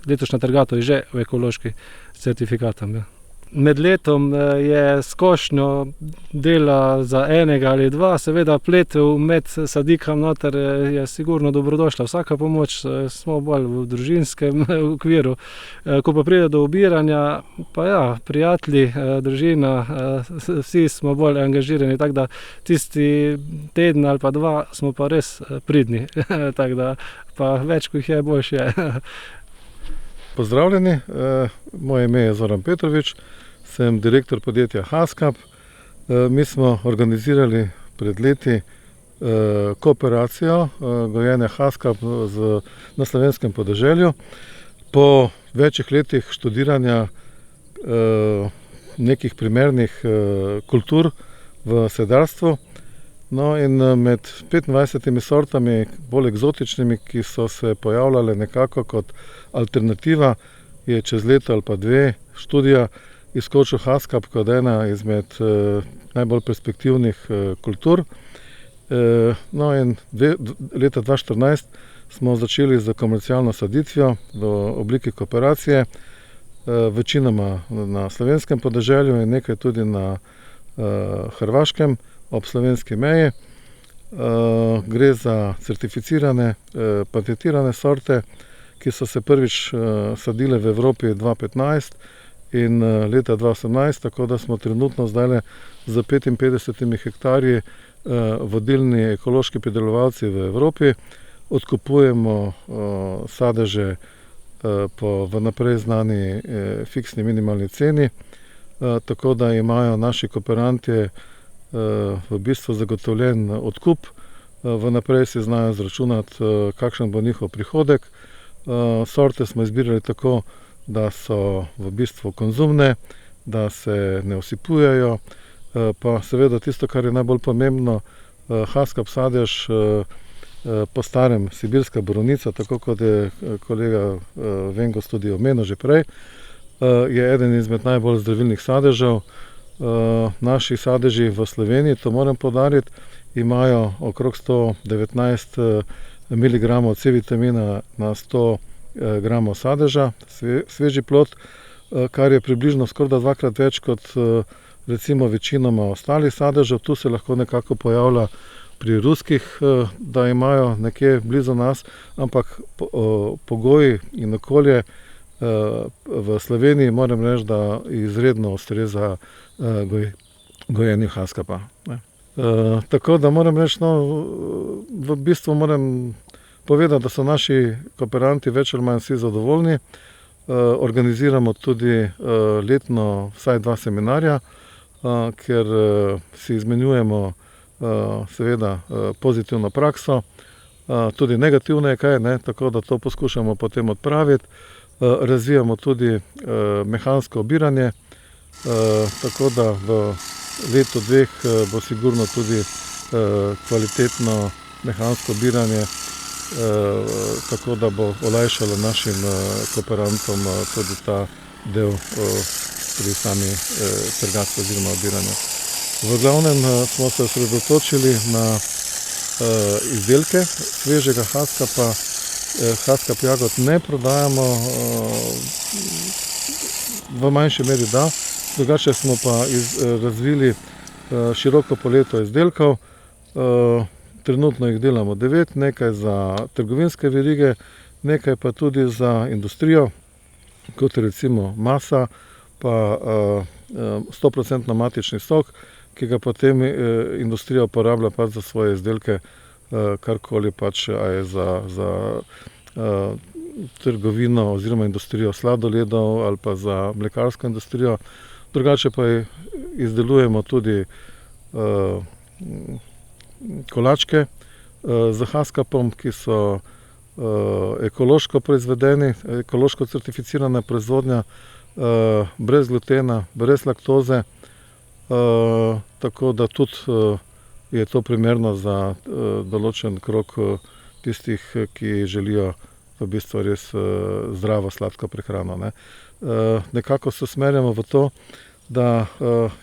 letošnja trgatev je že v ekološki certifikatom, ja. Med letom je skošnjo dela za enega ali dva, seveda pletev med sadikam noter je sigurno dobrodošla vsaka pomoč, smo bolj v družinskem okviru. Ko pa pride do obiranja, pa ja, prijatelji, družina, vsi smo bolj angažirani, tako da tisti teden ali pa 2 smo pa res pridni, tako da pa več, ko jih je, boljše je. Pozdravljeni, moje ime je Zoran Petrovič, sem direktor podjetja Haskap. Mi smo organizirali pred leti kooperacijo gojenja Haskap na slovenskem podeželju. Po večjih letih študiranja nekih primernih kultur v sadarstvu, no in med 25 sortami, bolj eksotičnimi, ki so se pojavljale nekako kot alternativa, je čez leto ali pa 2 študija izskočil Haskap kot ena izmed najbolj perspektivnih kultur. No in leta 2014 smo začeli z komercialno saditvijo v obliki kooperacije, večinoma na slovenskem podeželju in nekaj tudi na Hrvaškem ob slovenski meji. Gre za certificirane, patentirane sorte, ki so se prvič sadile v Evropi 2015 in leta 2018, tako da smo trenutno zdajle z 55 hektarji vodilni ekološki pridelovalci v Evropi. Odkupujemo sadeže po vnaprej znani fiksni minimalni ceni, tako da imajo naši kooperantje v bistvu zagotovljen odkup, vnaprej si znajo zračunati, kakšen bo njihov prihodek. Sorte smo izbirali tako, da so v bistvu konzumne, da se ne osipujejo, pa seveda tisto, kar je najbolj pomembno, Haskap sadež po starem sibirska borovnica, tako kot je kolega Vengos tudi omenil že prej, je eden izmed najbolj zdravilnih sadežev. Naši sadeži v Sloveniji, to moram poudariti, imajo okrog 119 mg C-vitamina na 100 gramov sadeža, sveži plod, kar je približno skoraj 2-krat več kot recimo večinoma ostalih sadežev. Tu se lahko nekako pojavlja pri ruskih, da imajo nekje blizu nas, ampak pogoji in okolje v Sloveniji moram reči, da izredno ustreza gojenju Haskapa. Tako da moram reči, v bistvu moram povedati, da so naši kooperanti več ali manj vsi zadovoljni. Organiziramo tudi letno vsaj 2 seminarja, ker si izmenjujemo seveda pozitivno prakso, tudi negativno je kaj, ne, tako da to poskušamo potem odpraviti. Razvijamo tudi mehansko obiranje, tako da v letu 2 bo sigurno tudi kvalitetno mehansko obiranje, tako da bo olajšalo našim kooperantom tudi ta del pri sami trgatvi oziroma obiranju. V glavnem smo se osredotočili na izdelke svežega Haskapa. Haskap jagod ne prodajamo, v manjši meri da, drugače smo pa razvili široko paleto izdelkov. Trenutno jih delamo 9, nekaj za trgovinske verige, nekaj pa tudi za industrijo, kot recimo masa, pa 100% matični sok, ki ga potem industrija uporablja pač za svoje izdelke, karkoli pač, a je za trgovino oziroma industrijo sladoledov ali pa za mlekarsko industrijo. Drugače pa izdelujemo tudi kolačke z haskapom, ki so ekološko proizvedeni, ekološko certificirana proizvodnja, brez glutena, brez laktoze, tako da tudi je to primerno za določen krog tistih, ki želijo v bistvu res zdravo sladko prehrano, ne. Nekako se usmerjamo v to, da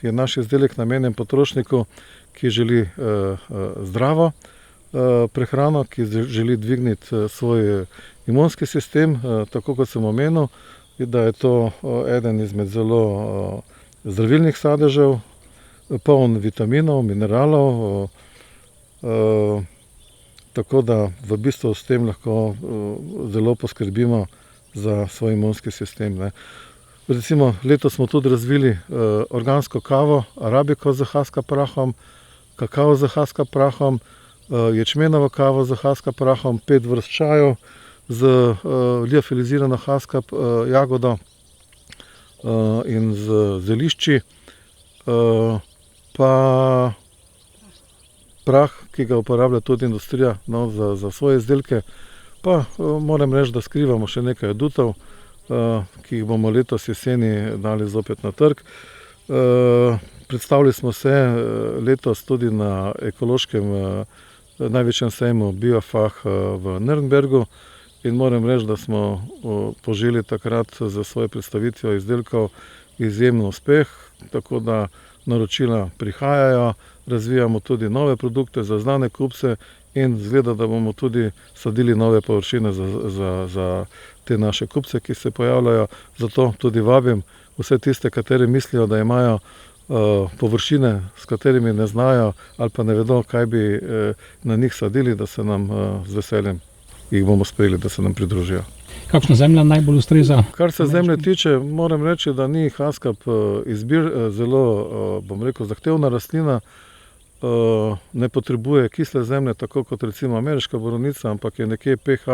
je naš izdelek namenjen potrošniku, ki želi zdravo prehrano, ki želi dvigniti svoj imunski sistem, tako kot sem omenil, da je to eden izmed zelo zdravilnih sadežev, poln vitaminov, mineralov, tako da v bistvu s tem lahko zelo poskrbimo za svoj imunski sistem, ne. Recimo letos smo tudi razvili organsko kavo, arabiko z haska prahom, kakao z haska prahom, ječmenovo kavo z haska prahom, 5 vrst čajev z liofilizirano haska jagodo in z zelišči, pa prah, ki ga uporablja tudi industrija, no, za svoje izdelke. Pa moram reči, da skrivamo še nekaj adutov, ki jih bomo letos jeseni dali zopet na trg. Predstavili smo se letos tudi na ekološkem največjem sejmu Biofach v Nürnbergu in moram reči, da smo poželi takrat za svojo predstavitvijo izdelkov izjemen uspeh, tako da naročila prihajajo, razvijamo tudi nove produkte za znane kupce in izgleda, da bomo tudi sadili nove površine za te naše kupce, ki se pojavljajo. Zato tudi vabim vse tiste, kateri mislijo, da imajo površine, s katerimi ne znajo ali pa ne vedo, kaj bi na njih sadili, da se nam z veseljem jih bomo sprejeli, da se nam pridružijo. Kakšna zemlja najbolj ustreza? Kar se zemlje tiče, moram reči, da ni haskap zelo, bom rekel, zahtevna rastlina. Ne potrebuje kisle zemlje, tako kot recimo ameriška borovnica, ampak je nekje pH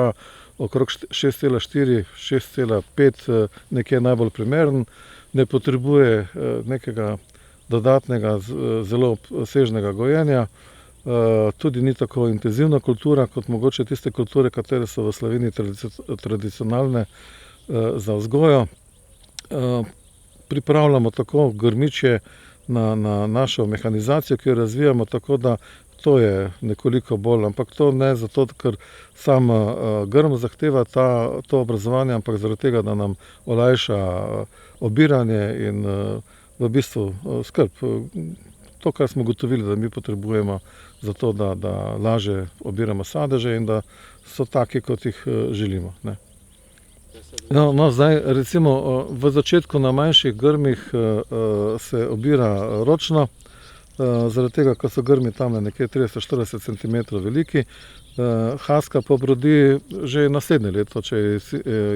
okrog 6,4, 6,5, nekje najbolj primeren. Ne potrebuje nekega dodatnega, zelo obsežnega gojenja. Tudi ni tako intenzivna kultura, kot mogoče tiste kulture, katere so v Sloveniji tradicionalne za vzgojo. Pripravljamo tako grmičje na našo mehanizacijo, ki jo razvijamo, tako da to je nekoliko bolj, ampak to ne zato, ker sam grm zahteva to obrazovanje, ampak zaradi tega, da nam olajša obiranje in v bistvu skrb. To, kar smo ugotovili, da mi potrebujemo za to, da lažje obiramo sadeže in da so taki, kot jih želimo, ne. No, zdaj recimo v začetku na manjših grmih se obira ročno, zaradi tega, ker so grmi tam nekje 30-40 cm veliki. Haska pobrodi že naslednje leto, če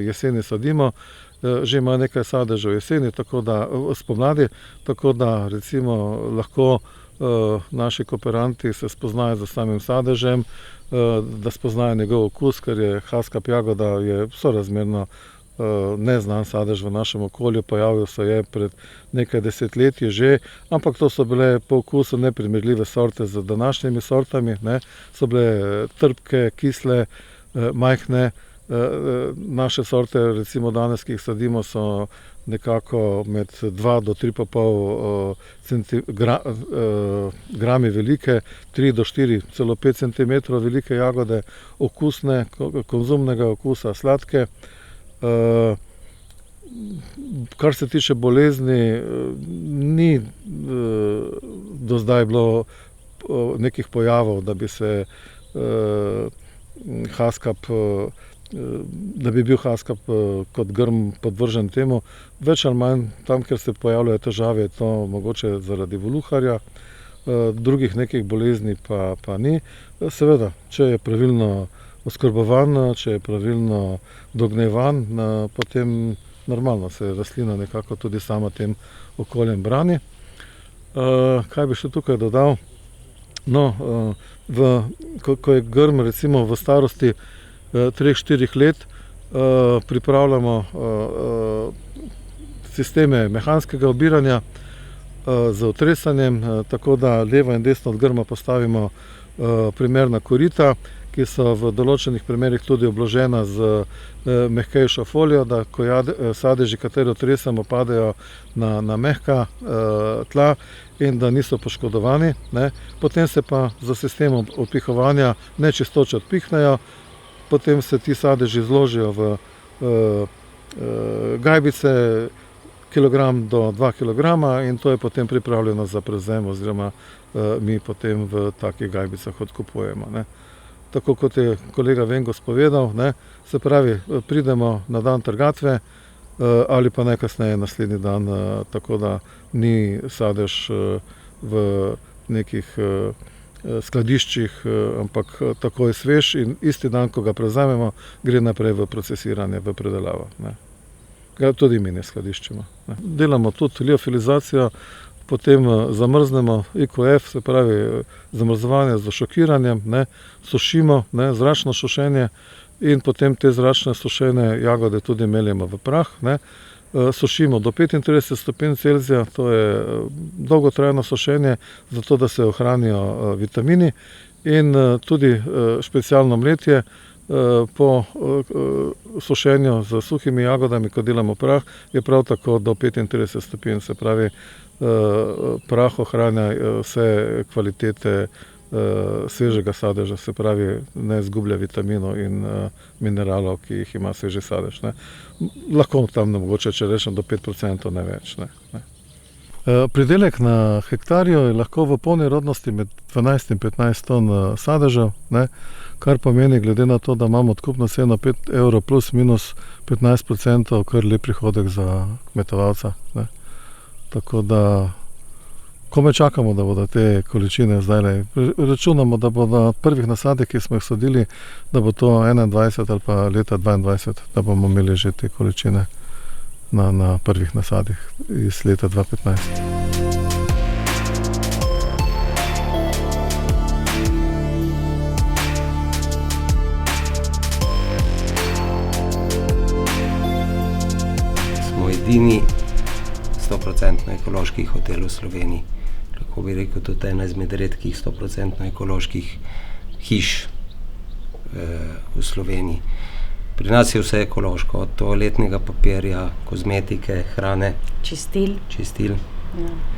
jeseni sadimo, že ima nekaj sadežev jeseni, tako da spomladi, tako da recimo lahko naši kooperanti se spoznajo za samim sadežem, da spoznajo njegov okus, ker je haskap jagoda je sorazmerno neznan sadež v našem okolju, pojavil se je pred nekaj desetletji že, ampak to so bile po okusu neprimerljive sorte z današnjimi sortami, ne, so bile trpke, kisle, majhne. Naše sorte, recimo danes, ki jih sadimo, so nekako med 2 do 3,5 grami velike, 3 do 4, celo 5 cm velike jagode, okusne, konzumnega okusa, sladke. Kar se tiče bolezni, ni do zdaj bilo nekih pojavov, da bi se da bi bil haskap kot grm podvržen temu. Več ali manj tam, kjer se pojavljajo težave, je to mogoče zaradi voluharja, drugih nekih bolezni pa ni. Seveda, če je pravilno oskrbovan, če je pravilno dognevan, potem normalno se rastlina nekako tudi sama tem okoljem brani. Kaj bi še tukaj dodal? No, ko je grm recimo v starosti 3-4 let, pripravljamo sisteme mehanskega obiranja z otresanjem, tako da levo in desno od grma postavimo primerna korita, ki so v določenih primerih tudi obložena z mehkejšo folijo, da ko sadeži, katero otresamo, padejo na mehka tla in da niso poškodovani. Potem se pa za sistemom odpihovanja nečistoče odpihnejo, potem se ti sadeži zložijo v gajbice, kilogram do 2 kilograma in to je potem pripravljeno za prevzem oziroma mi potem v takih gajbicah odkupujemo. Tako kot je kolega Vengos povedal, se pravi, pridemo na dan trgatve ali pa najkasneje naslednji dan, tako da ni sadež v nekih skladiščih, ampak takoj svež in isti dan, ko ga prevzamemo, gre naprej v procesiranje, v predelavo. Ga tudi mi ne skladiščimo. Delamo tudi liofilizacijo, potem zamrznemo IQF, se pravi zamrzovanje z šokiranjem, sušimo, zračno sušenje in potem te zračne sušene jagode tudi meljemo v prah. Sušimo do 35 stopinj Celzija, to je dolgotrajno sušenje, zato da se ohranijo vitamini in tudi specialno mletje po sušenju z suhimi jagodami, ko delamo prah, je prav tako do 35 stopinj, se pravi prah ohranja vse kvalitete svežega sadeža, se pravi ne izgublja vitaminov in mineralov, ki jih ima sveži sadež. Lahko tam mogoče, če rečem, do 5%, ne več. Pridelek na hektarju je lahko v polni rodnosti med 12 in 15 ton sadežev, kar pomeni, glede na to, da imamo odkupno ceno 5 € plus minus 15%, kar lep prihodek za kmetovalca. Tako da komaj čakamo, da bodo te količine zdaj. Računamo, da bo na prvih nasadih, ki smo jih sadili, da bo to 21 ali pa leta 22, da bomo imeli že te količine na prvih nasadih iz leta 2015. Smo edini 100% ekološki hotel v Sloveniji. Lahko bi rekel, tudi ena izmed redkih 100% ekoloških hiš v Sloveniji. Pri nas je vse ekološko, od toaletnega papirja, kozmetike, hrane. Čistil.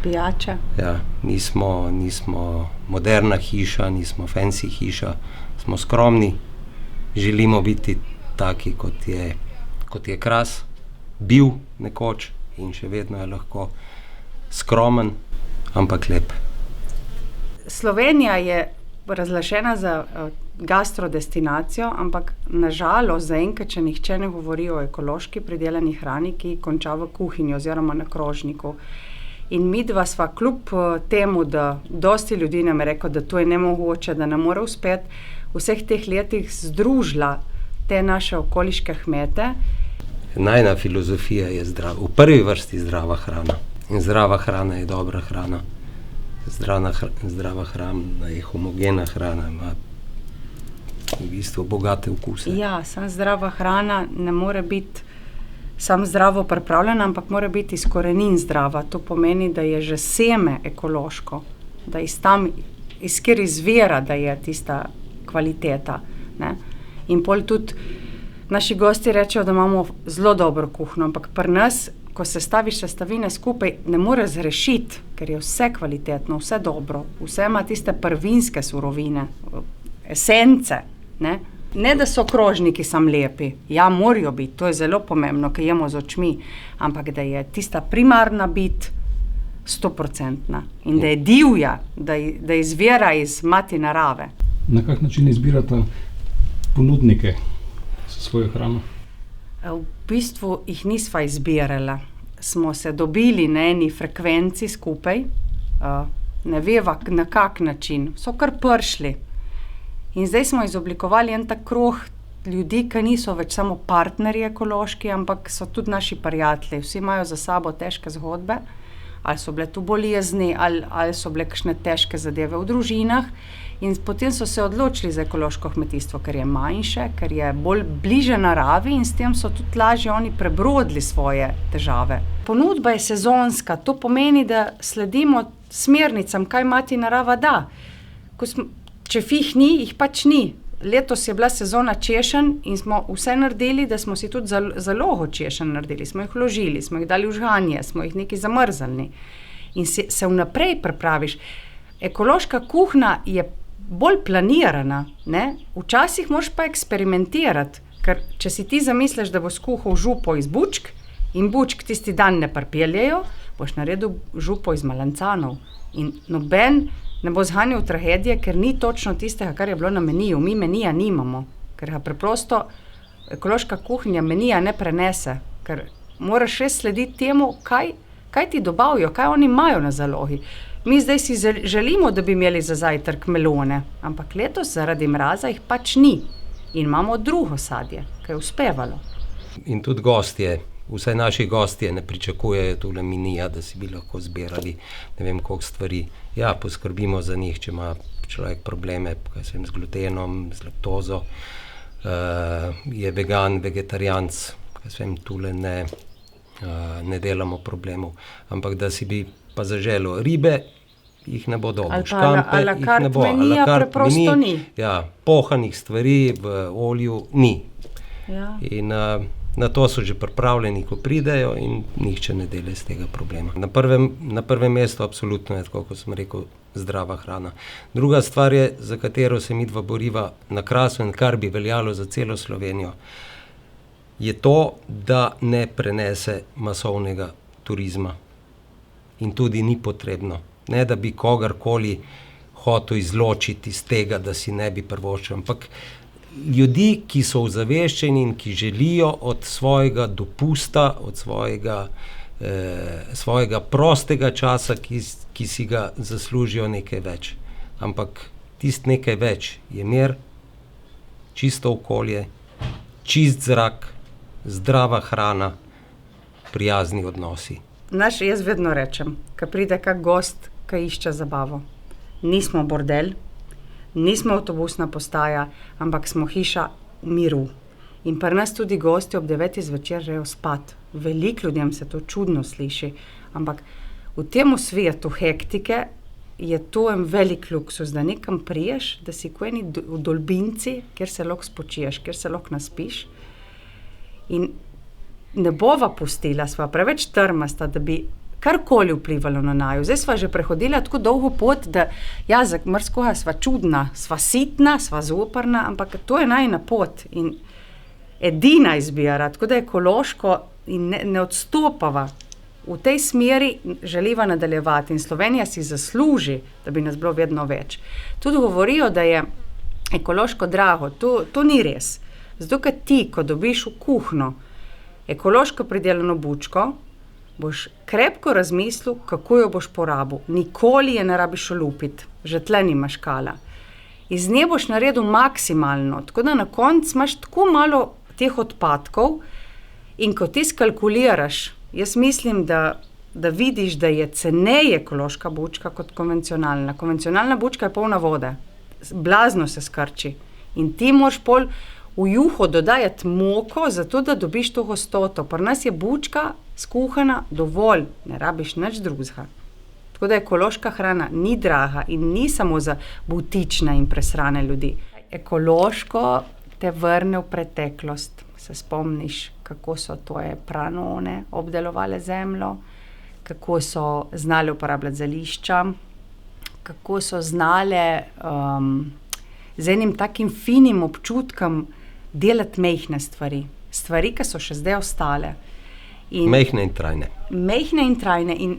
Pijača. Ja, nismo moderna hiša, nismo fancy hiša, smo skromni, želimo biti taki, kot je Kras bil nekoč in še vedno je lahko skromen, ampak lep. Slovenija je razglašena za gastrodestinacijo, ampak nažalost zaenkrat še nihče ne govori o ekološki pridelani hrani, ki konča v kuhinji oziroma na krožniku. In midva sva kljub temu, da dosti ljudi nam je rekel, da to je nemogoče, da ne more uspeti, vseh teh letih združila te naše okoliške kmete. Najna filozofija je v prvi vrsti zdrava hrana. In zdrava hrana je dobra hrana. Zdrava hrana je homogena hrana, ima v bistvu bogate okuse. Ja, samo zdrava hrana ne more biti samo zdravo pripravljena, ampak mora biti iz korenin zdrava. To pomeni, da je že seme ekološko, da iz kjer izvira, da je tista kvaliteta. In pol tudi naši gosti rečejo, da imamo zelo dobro kuhno, ampak pri nas, ko se staviš sestavine skupaj, ne more zrešiti, ker je vse kvalitetno, vse dobro, vse ima tiste prvinske surovine, esence. Ne, da so krožniki sam lepi, ja, morajo biti, to je zelo pomembno, ker jemo z očmi, ampak da je tista primarna bit 100% in da je divja, da izvira iz mati narave. Na kak način izbirate ponudnike za svojo hrano? V bistvu jih nisva izbirala. Smo se dobili na eni frekvenci skupaj, ne veva na kak način, so kar prišli. In zdaj smo izoblikovali en tak krog ljudi, ki niso več samo partnerji ekološki, ampak so tudi naši prijatelji. Vsi imajo za sabo težke zgodbe, ali so bile tu bolezni, ali so bile kakšne težke zadeve v družinah. In potem so se odločili za ekološko kmetijstvo, ker je manjše, ker je bolj bliže naravi in s tem so tudi lažje oni prebrodili svoje težave. Ponudba je sezonska, to pomeni, da sledimo smernicam, kaj mati narava da. Če fih ni, jih pač ni. Letos je bila sezona češenj in smo vse naredili, da smo si tudi zalogo češenj naredili. Smo jih vložili, smo jih dali v žganje, smo jih nekaj zamrznili. In se vnaprej pripraviš. Ekološka kuhna je bolj planirana, ne? Včasih moraš pa eksperimentirati, ker če si ti zamisliš, da bo skuhal župo iz bučk in bučk tisti dan ne pripeljejo, boš naredil župo iz malancanov. In noben ne bo zganjal tragedije, ker ni točno tistega, kar je bilo na meniju. Mi menija nimamo, ker ga preprosto ekološka kuhinja menija ne prenese, ker moraš res slediti temu, kaj ti dobavijo, kaj oni imajo na zalogi. Mi zdaj si želimo, da bi imeli za zajtrk melone, ampak letos zaradi mraza jih pač ni. In imamo drugo sadje, ki je uspevalo. In tudi gostje, vsaj naši gostje ne pričakujejo tule menija, da si bi lahko zbirali ne vem koliko stvari. Ja, poskrbimo za njih, če ima človek probleme z glutenom, z laktozo, je vegan, vegetarijanc, tule ne delamo problemov. Ampak da si bi pa zaželil ribe, jih ne bo dobil. Škampe jih ne bo. Menija preprosto ni. Ja, pohanih stvari v olju ni. Ja. In na to so že pripravljeni, ko pridejo in nihče ne dela iz tega problema. Na prvem mestu absolutno je, tako kot sem rekel, zdrava hrana. Druga stvar je, za katero se midva boriva na Krasu in kar bi veljalo za celo Slovenijo, je to, da ne prenese masovnega turizma. In tudi ni potrebno. Ne, da bi kogarkoli hotel izločiti iz tega, da si ne bi privoščil. Ampak ljudi, ki so ozaveščeni in ki želijo od svojega dopusta, od svojega prostega časa, ki si ga zaslužijo nekaj več. Ampak tisto nekaj več je mir, čisto okolje, čist zrak, zdrava hrana, prijazni odnosi. Jaz vedno rečem, ko pride kak gost, ki išče zabavo. Nismo bordel, nismo avtobusna postaja, ampak smo hiša miru. In pri nas tudi gosti ob 9 zvečer grejo spat. Veliko ljudem se to čudno sliši, ampak v tem svetu hektike je to en velik luksus, da nekam priješ, da si ko eni v dolbinci, kjer se lahko spočiješ, kjer se lahko naspiš. In ne bova pustila, sva preveč trmasta, da bi karkoli vplivalo na naju. Zdaj sva že prehodila tako dolgo pot, da za marskoga sva čudna, sva sitna, sva zoprna, ampak to je najina pot in edina izbira, tako da ekološko in ne odstopava. V tej smeri želiva nadaljevati in Slovenija si zasluži, da bi nas bilo vedno več. Tudi govorijo, da je ekološko drago, to ni res. Zato, ker ti, ko dobiš v kuhno ekološko pridelano bučko, boš krepko razmislil, kako jo boš porabil. Nikoli je ne rabiš olupiti, že tle nimaš kala. Iz nje boš naredil maksimalno, tako da na koncu imaš tako malo teh odpadkov in ko ti skalkuliraš, jaz mislim, da vidiš, da je ceneje ekološka bučka kot konvencionalna. Konvencionalna bučka je polna vode, blazno se skrči in ti moraš pol v juho dodajati moko, zato da dobiš to gostoto. Pri nas je bučka skuhana dovolj, ne rabiš nič drugega. Tako da ekološka hrana ni draga in ni samo za butične in presrane ljudi. Ekološko te vrne v preteklost. Se spomniš, kako so tvoje pranone obdelovale zemljo, kako so znale uporabljati zelišča, kako so znale z enim takim finim občutkom delati mehne stvari, ki so še zdaj ostale. Mehne in trajne. Mehne in trajne. In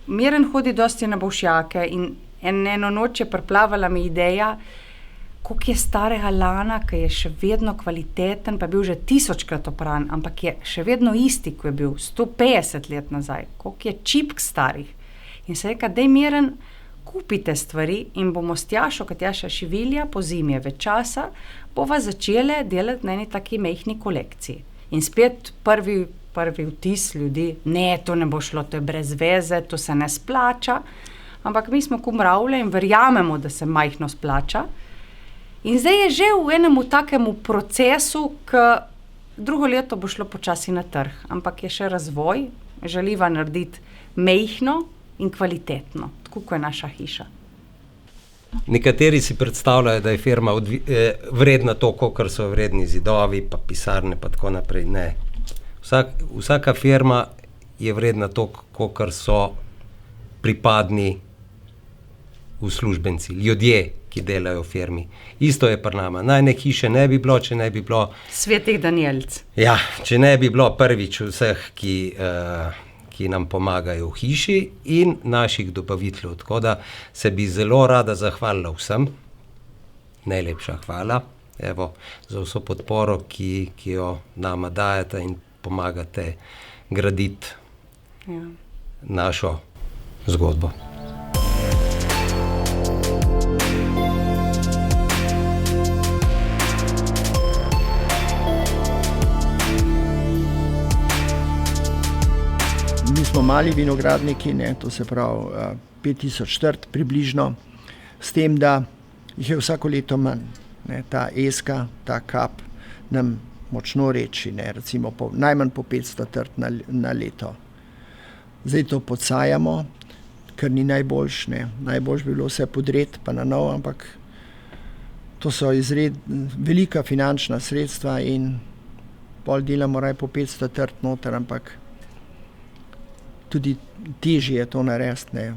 Miren hodi dosti na Bolšjake in eno noč je priplavala mi ideja, koliko je starega lana, ki je še vedno kvaliteten, pa je bil že 1000-krat opran, ampak je še vedno isti, ko je bil 150 let nazaj. Koliko je čipk starih. In se reka, daj Miren, kupite stvari in bomo s Tjašo, kot Tjaša Šivilja, po zimi je več časa, bova začele delati na eni taki majhni kolekciji. In spet prvi vtis ljudi, ne, to ne bo šlo, to je brez veze, to se ne splača, ampak mi smo kumravle in verjamemo, da se majhno splača. In zdaj je že v enemu takemu procesu, ki drugo leto bo šlo počasi na trg, ampak je še razvoj, želiva narediti majhno in kvalitetno, tako kot je naša hiša. Nekateri si predstavljajo, da je firma vredna to, kolikor so vredni zidovi, pa pisarne, pa tako naprej. Ne. Vsaka firma je vredna to, kolikor so pripadni uslužbenci, ljudje, ki delajo v firmi. Isto je pri nama. Najne hiše ne bi bilo, če ne bi bilo... Svetih Danielc. Ja, če ne bi bilo prvič vseh, ki nam pomagajo v hiši in naših dobaviteljev. Tako da se bi zelo rada zahvalila vsem. Najlepša hvala. Evo, za vso podporo, ki jo nama dajete in pomagate graditi našo zgodbo. Mi smo mali vinogradniki, to se pravi 5000 trt približno, s tem, da jih je vsako leto manj. Ta eska, ta kap nam močno reči, recimo najmanj po 500 trt na leto. Zdaj to podsajamo, ker ni najboljš. Najboljš bi bilo vse podreti pa na novo, ampak to so velika finančna sredstva in pol delamo raj po 500 trt noter, ampak tudi težje je to narediti,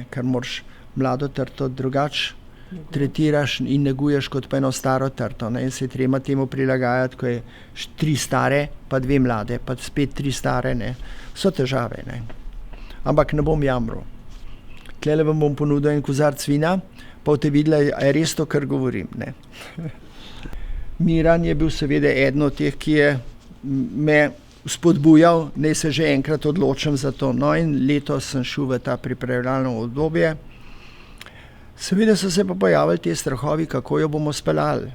ker moraš mlado trto drugače tretiraš in neguješ kot pa eno staro trto. In se je treba temu prilagajati, ko je 3 stare, pa 2 mlade, pa spet 3 stare. So težave. Ampak ne bom jamral. Tlele vam bom ponudil en kozarc vina, pa boste videli, a je res to, kar govorim. Miran je bil seveda eden od teh, ki je me spodbujal, naj se že enkrat odločim za to. In letos sem šel v ta pripravljalno obdobje. Seveda so se pa pojavili te strahovi, kako jo bomo speljali.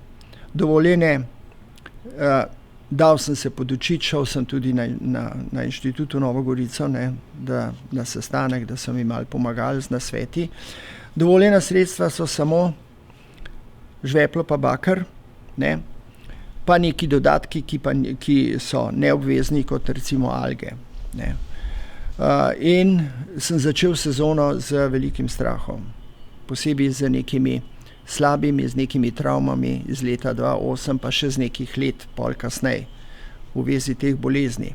Dovoljene, dal sem se podučiti, šel sem tudi na inštitutu Novo Gorico, na sestanek, da so mi malo pomagali z nasveti. Dovoljena sredstva so samo žveplo pa bakar, pa neki dodatki, ki so neobvezni, kot recimo alge. In sem začel sezono z velikim strahom. Posebej z nekimi slabimi, z nekimi travmami iz leta 2008, pa še z nekih let, pol kasneje, v vezi teh bolezni.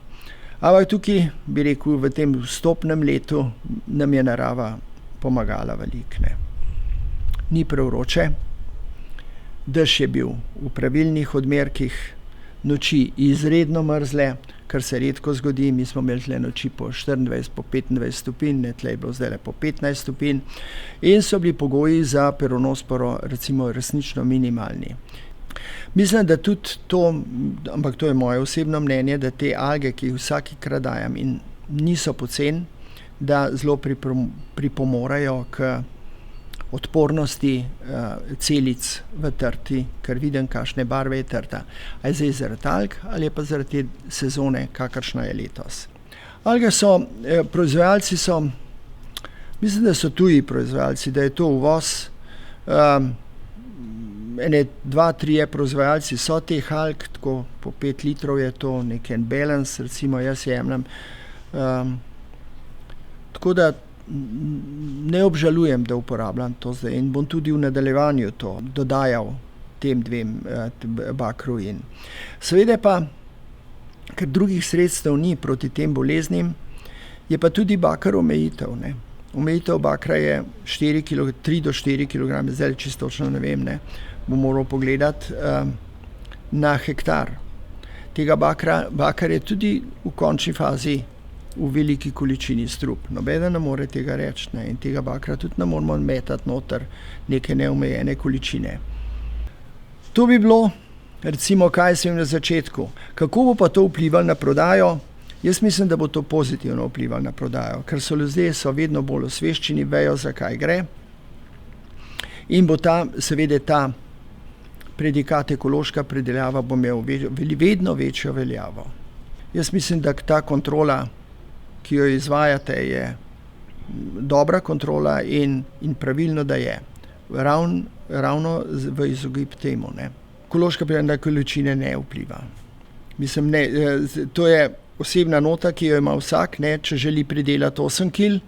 Ampak tukaj, bi rekel, v tem vstopnem letu nam je narava pomagala veliko. Ni prevroče, dež je bil v pravilnih odmerkih, noči izredno mrzle, kar se redko zgodi. Mi smo imeli tle noči po 24, po 25 stopinj, tle je bilo zdaj po 15 stopinj in so bili pogoji za peronosporo recimo resnično minimalni. Mislim, da tudi to, ampak to je moje osebno mnenje, da te alge, ki jih vsakikrat dajem in niso poceni, da zelo pripomorajo k odpornosti celic v trti, ker vidim, kakšne barve je trta. A je zdaj zaradi alg ali je pa zaradi sezone, kakršna je letos. Alge so, proizvajalci so, mislim, da so tuji proizvajalci, da je to uvoz. Ene 2-3 proizvajalci so teh alg, tako po 5 litrov je to nek balance, recimo jaz jemljem. Tako da ne obžalujem, da uporabljam to zdaj in bom tudi v nadaljevanju to dodajal tem 2 bakru. Seveda pa, ker drugih sredstev ni proti tem boleznim, je pa tudi bakar omejitev. Omejitev bakra je 3 do 4 kg, zdaj čisto točno ne vem, bom moral pogledati, na hektar. Tega bakar je tudi v končni fazi v veliki količini strup. Nobeden ne more tega reči, in tega bakra tudi ne moramo metati noter neke neomejene količine. To bi bilo, recimo, kaj sem na začetku. Kako bo pa to vplivalo na prodajo? Jaz mislim, da bo to pozitivno vplivalo na prodajo, ker so ljudje vedno bolj osveščeni, vejo, za kaj gre. In bo seveda ta predikat ekološka pridelava bo imel vedno večjo veljavo. Jaz mislim, da ta kontrola, ki jo izvajate, je dobra kontrola in pravilno, da je. Ravno v izogib temu. Ne. Ekološka pridelava količine ne vpliva. Mislim, ne, to je osebna nota, ki jo ima vsak, ne, če želi pridelati 8 kil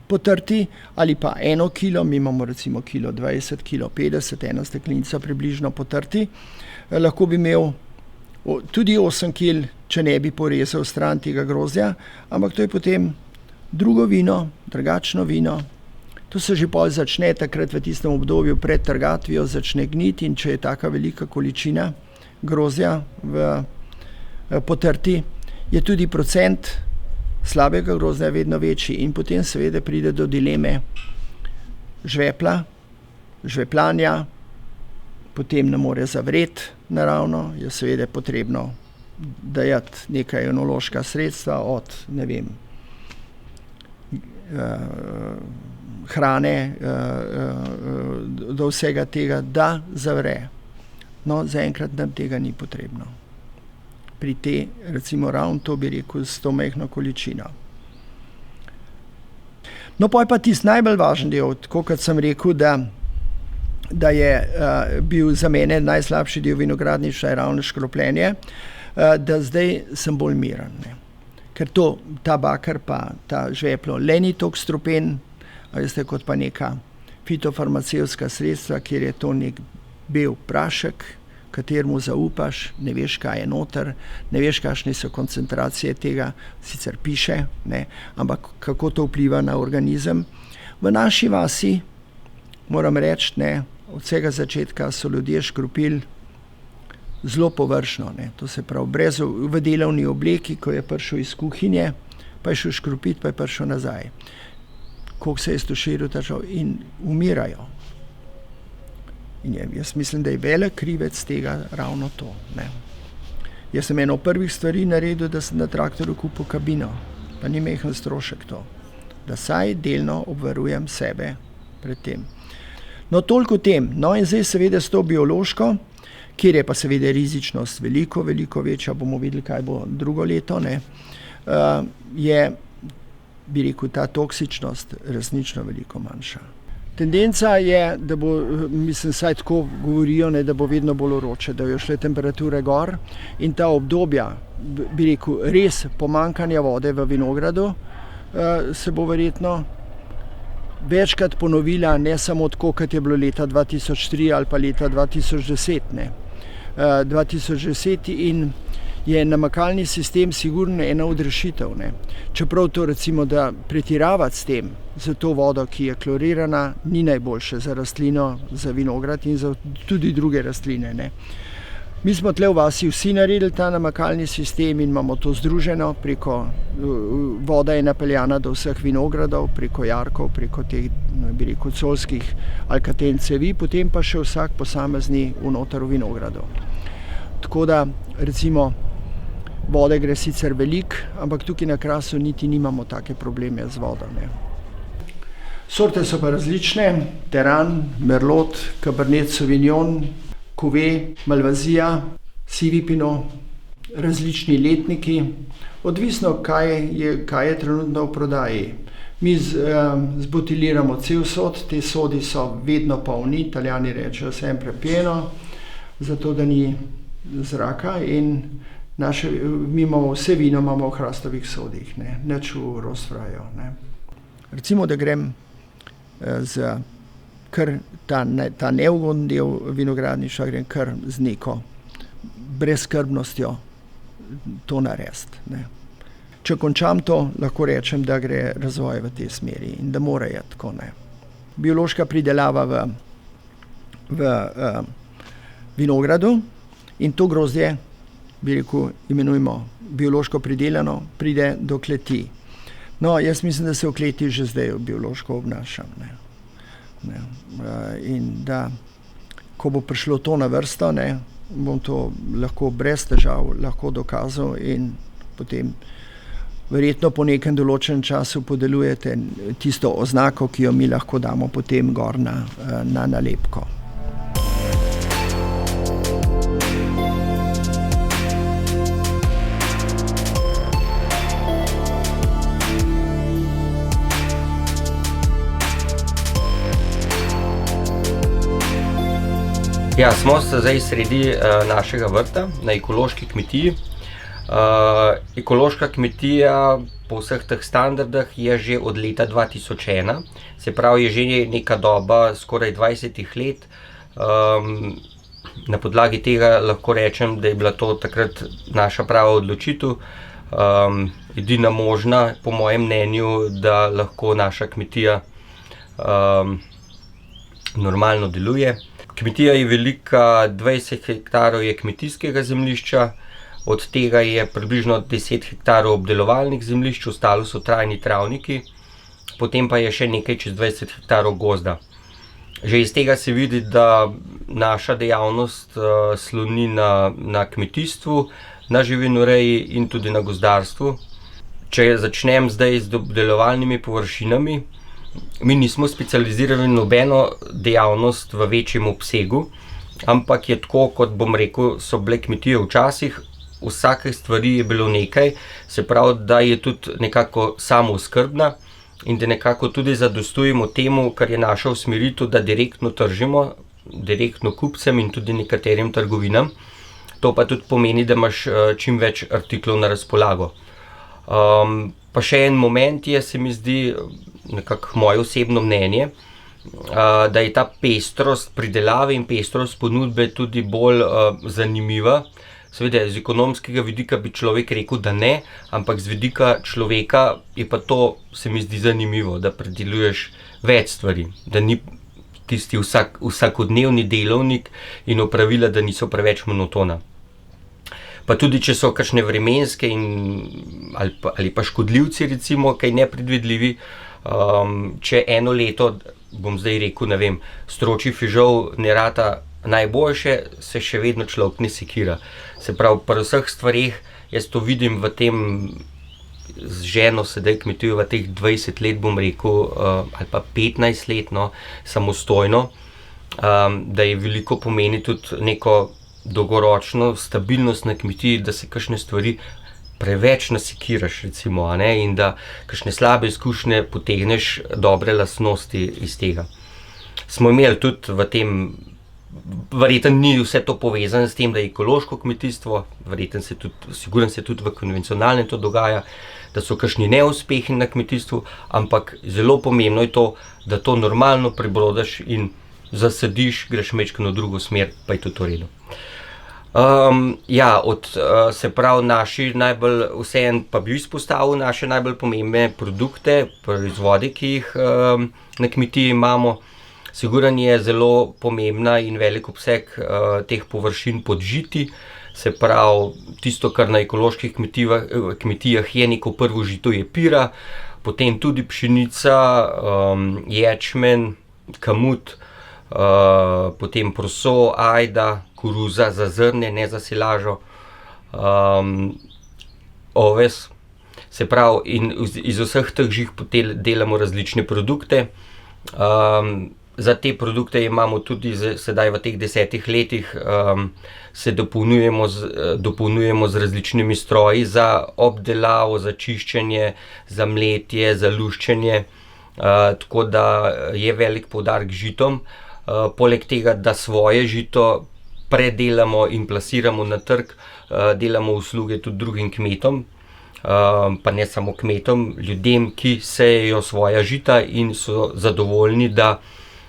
potrti ali pa 1 kilo, mi imamo recimo kilo 20, kilo 50, ena steklenica približno potrti, lahko bi imel tudi 8 kil, če ne bi porezal stran tega grozdja, ampak to je potem drugo vino, drugačno vino. To se že pol začne takrat v tistem obdobju pred trgatvijo, začne gniti in če je taka velika količina grozdja v potrti, je tudi procent slabega grozdja vedno večji in potem seveda pride do dileme žveplanja, potem ne more zavreti naravno, je seveda potrebno dajati neka enološka sredstva od, ne vem, hrane do vsega tega, da zavre. No, zaenkrat nam tega ni potrebno. Pri recimo ravno to bi rekel s to majhno količino. No, pa je pa tisti najbolj važen del, tako kot sem rekel, da je bil za mene najslabši del vinogradništva je ravno škropljenje, da zdaj sem bolj miren. Ne. Ker ta bakar pa ta žveplo le ni toliko strupen, veste, kot pa neka fitofarmacevtska sredstva, kjer je to nek bel prašek, kateremu zaupaš, ne veš, kaj je noter, ne veš, kakšne so koncentracije tega, sicer piše, ne, ampak kako to vpliva na organizem. V naši vasi, moram reči, ne, od vsega začetka so ljudje škropili zelo površno, ne, to se pravi, v delovni obleki, ko je prišel iz kuhinje, pa je šel škropiti, pa je prišel nazaj. Koliko se je stuširil ta človek in umirajo. In jaz mislim, da je velik krivec tega ravno to. Ne. Jaz sem eno prvih stvari naredil, da sem na traktorju kupil kabino, pa ni majhen strošek to, da saj delno obvarujem sebe pred tem. No, toliko o tem. No, in zdaj seveda s to biološko, kjer je pa seveda rizičnost veliko večja, bomo videli, kaj bo drugo leto, ne, je, bi rekel, ta toksičnost resnično veliko manjša. Tendenca je, da bo, mislim, saj tako govorijo, ne, da bo vedno bolj vroče, da jo šle temperature gor in ta obdobja, bi rekel, res pomanjkanja vode v vinogradu se bo verjetno večkrat ponovila, ne samo tako, kot je bilo leta 2003 ali pa leta 2010. Ne. 2010 in je namakalni sistem sigurno ena od rešitev. Ne. Čeprav to recimo, da pretiravati s tem, za to vodo, ki je klorirana, ni najboljše za rastlino, za vinograd in za tudi druge rastline. Ne. Mi smo tle v vasi vsi naredili ta namakalni sistem in imamo to združeno preko, voda je napeljana do vseh vinogradov, preko jarkov, preko teh, bi rekel, colskih alkaten cevi, potem pa še vsak posamezni vnotar v vinogradov. Tako da, recimo, vode gre sicer veliko, ampak tukaj na Krasu niti nimamo take probleme z vodo. Ne. Sorte so pa različne, Teran, Merlot, Cabernet Sauvignon, Cuvée, Malvazija, Sivi Pinot, različni letniki, odvisno, kaj je trenutno v prodaji. Mi zbutiliramo cel sod, te sodi so vedno polni, Italijani rečejo sempre pieno, zato da ni zraka in mi imamo vse vino imamo v hrastovih sodih, ne, nič v rostfraju. Ne. Recimo, da grem za kar ta neugoden del vinogradništva, grem kar z neko brezskrbnostjo to narediti. Ne. Če končam to, lahko rečem, da gre razvoj v tej smeri in da mora je tako. Ne. Biološka pridelava v vinogradu in to grozdje, bi rekel, imenujemo biološko pridelano, pride do kleti. No, jaz mislim, da se v kleti že zdaj biološko obnašam. Ne. Ne. In da, ko bo prišlo to na vrsto, ne, bom to lahko brez težav lahko dokazal in potem verjetno po nekem določenem času podeljujete tisto oznako, ki jo mi lahko damo potem gor na nalepko. Ja, smo se zdaj sredi našega vrta na ekološki kmetiji. Ekološka kmetija po vseh teh standardih je že od leta 2001, se pravi, je že neka doba, skoraj 20 let. Na podlagi tega lahko rečem, da je bila to takrat naša prava odločitev, edina možna, po mojem mnenju, da lahko naša kmetija normalno deluje. Kmetija je velika, 20 hektarov je kmetijskega zemljišča, od tega je približno 10 hektarov obdelovalnih zemljišč, ostalo so trajni travniki, potem pa je še nekaj čez 20 hektarov gozda. Že iz tega se vidi, da naša dejavnost sloni na kmetijstvu, na živinoreji in tudi na gozdarstvu. Če začnem zdaj z obdelovalnimi površinami, mi nismo specializirali nobeno dejavnost v večjem obsegu, ampak je tako, kot bom rekel, so bile kmetije včasih, vsake stvari je bilo nekaj, se pravi, da je tudi nekako samooskrbna in da nekako tudi zadostujemo temu, kar je naša usmeritev, da direktno tržimo, direktno kupcem in tudi nekaterim trgovinam. To pa tudi pomeni, da imaš čim več artiklov na razpolago. Pa še en moment je, se mi zdi, nekako moje osebno mnenje, da je ta pestrost pridelave in pestrost ponudbe tudi bolj zanimiva. Seveda, z ekonomskega vidika bi človek rekel, da ne, ampak z vidika človeka je pa to, se mi zdi, zanimivo, da predeluješ več stvari, da ni tisti vsakodnevni delovnik in opravila, da niso preveč monotona. Pa tudi, če so kakšne vremenske ali pa škodljivci, recimo, kaj nepredvidljivi, če eno leto, bom zdaj rekel, ne vem, stročji fižol ne rata najboljše, se še vedno človek ne sekira. Se pravi, pri vseh stvareh, jaz to vidim v tem, z ženo sedaj kmetujo v teh 20 let, bom rekel, ali pa 15 let, no, samostojno, da je veliko pomeni tudi neko dolgoročno stabilnost na kmetiji, da se kakšne stvari preveč nasekiraš, recimo, a ne, in da kakšne slabe izkušnje potegneš dobre lastnosti iz tega. Smo imeli tudi v tem, verjetno ni vse to povezano s tem, da je ekološko kmetijstvo, verjetno se tudi, siguren se tudi v konvencionalnem to dogaja, da so kakšni neuspehi na kmetijstvu, ampak zelo pomembno je to, da to normalno prebrodaš in zasadiš, greš majčkeno v drugo smer, pa je tudi to v redu. Se pravi, naši najbolj, vseeno pa bi izpostavil naše najbolj pomembne produkte, proizvode, ki jih na kmetiji imamo. Siguran je zelo pomembna in velik obseg teh površin pod žiti, se pravi, tisto, kar na ekoloških kmetijah je neko prvo žito, je pira, potem tudi pšenica, ječmen, kamut, potem proso, ajda, koruza za zrnje, ne za silažo, oves. Se pravi, in iz vseh teh žit delamo različne produkte. Za te produkte imamo tudi sedaj v teh 10 letih, se dopolnjujemo z različnimi stroji za obdelavo, za čiščenje, za mletje, za luščenje, tako da je velik poudarek žitom. Poleg tega, da svoje žito predelamo in plasiramo na trg, delamo usluge tudi drugim kmetom, pa ne samo kmetom, ljudem, ki sejejo svoja žita in so zadovoljni, da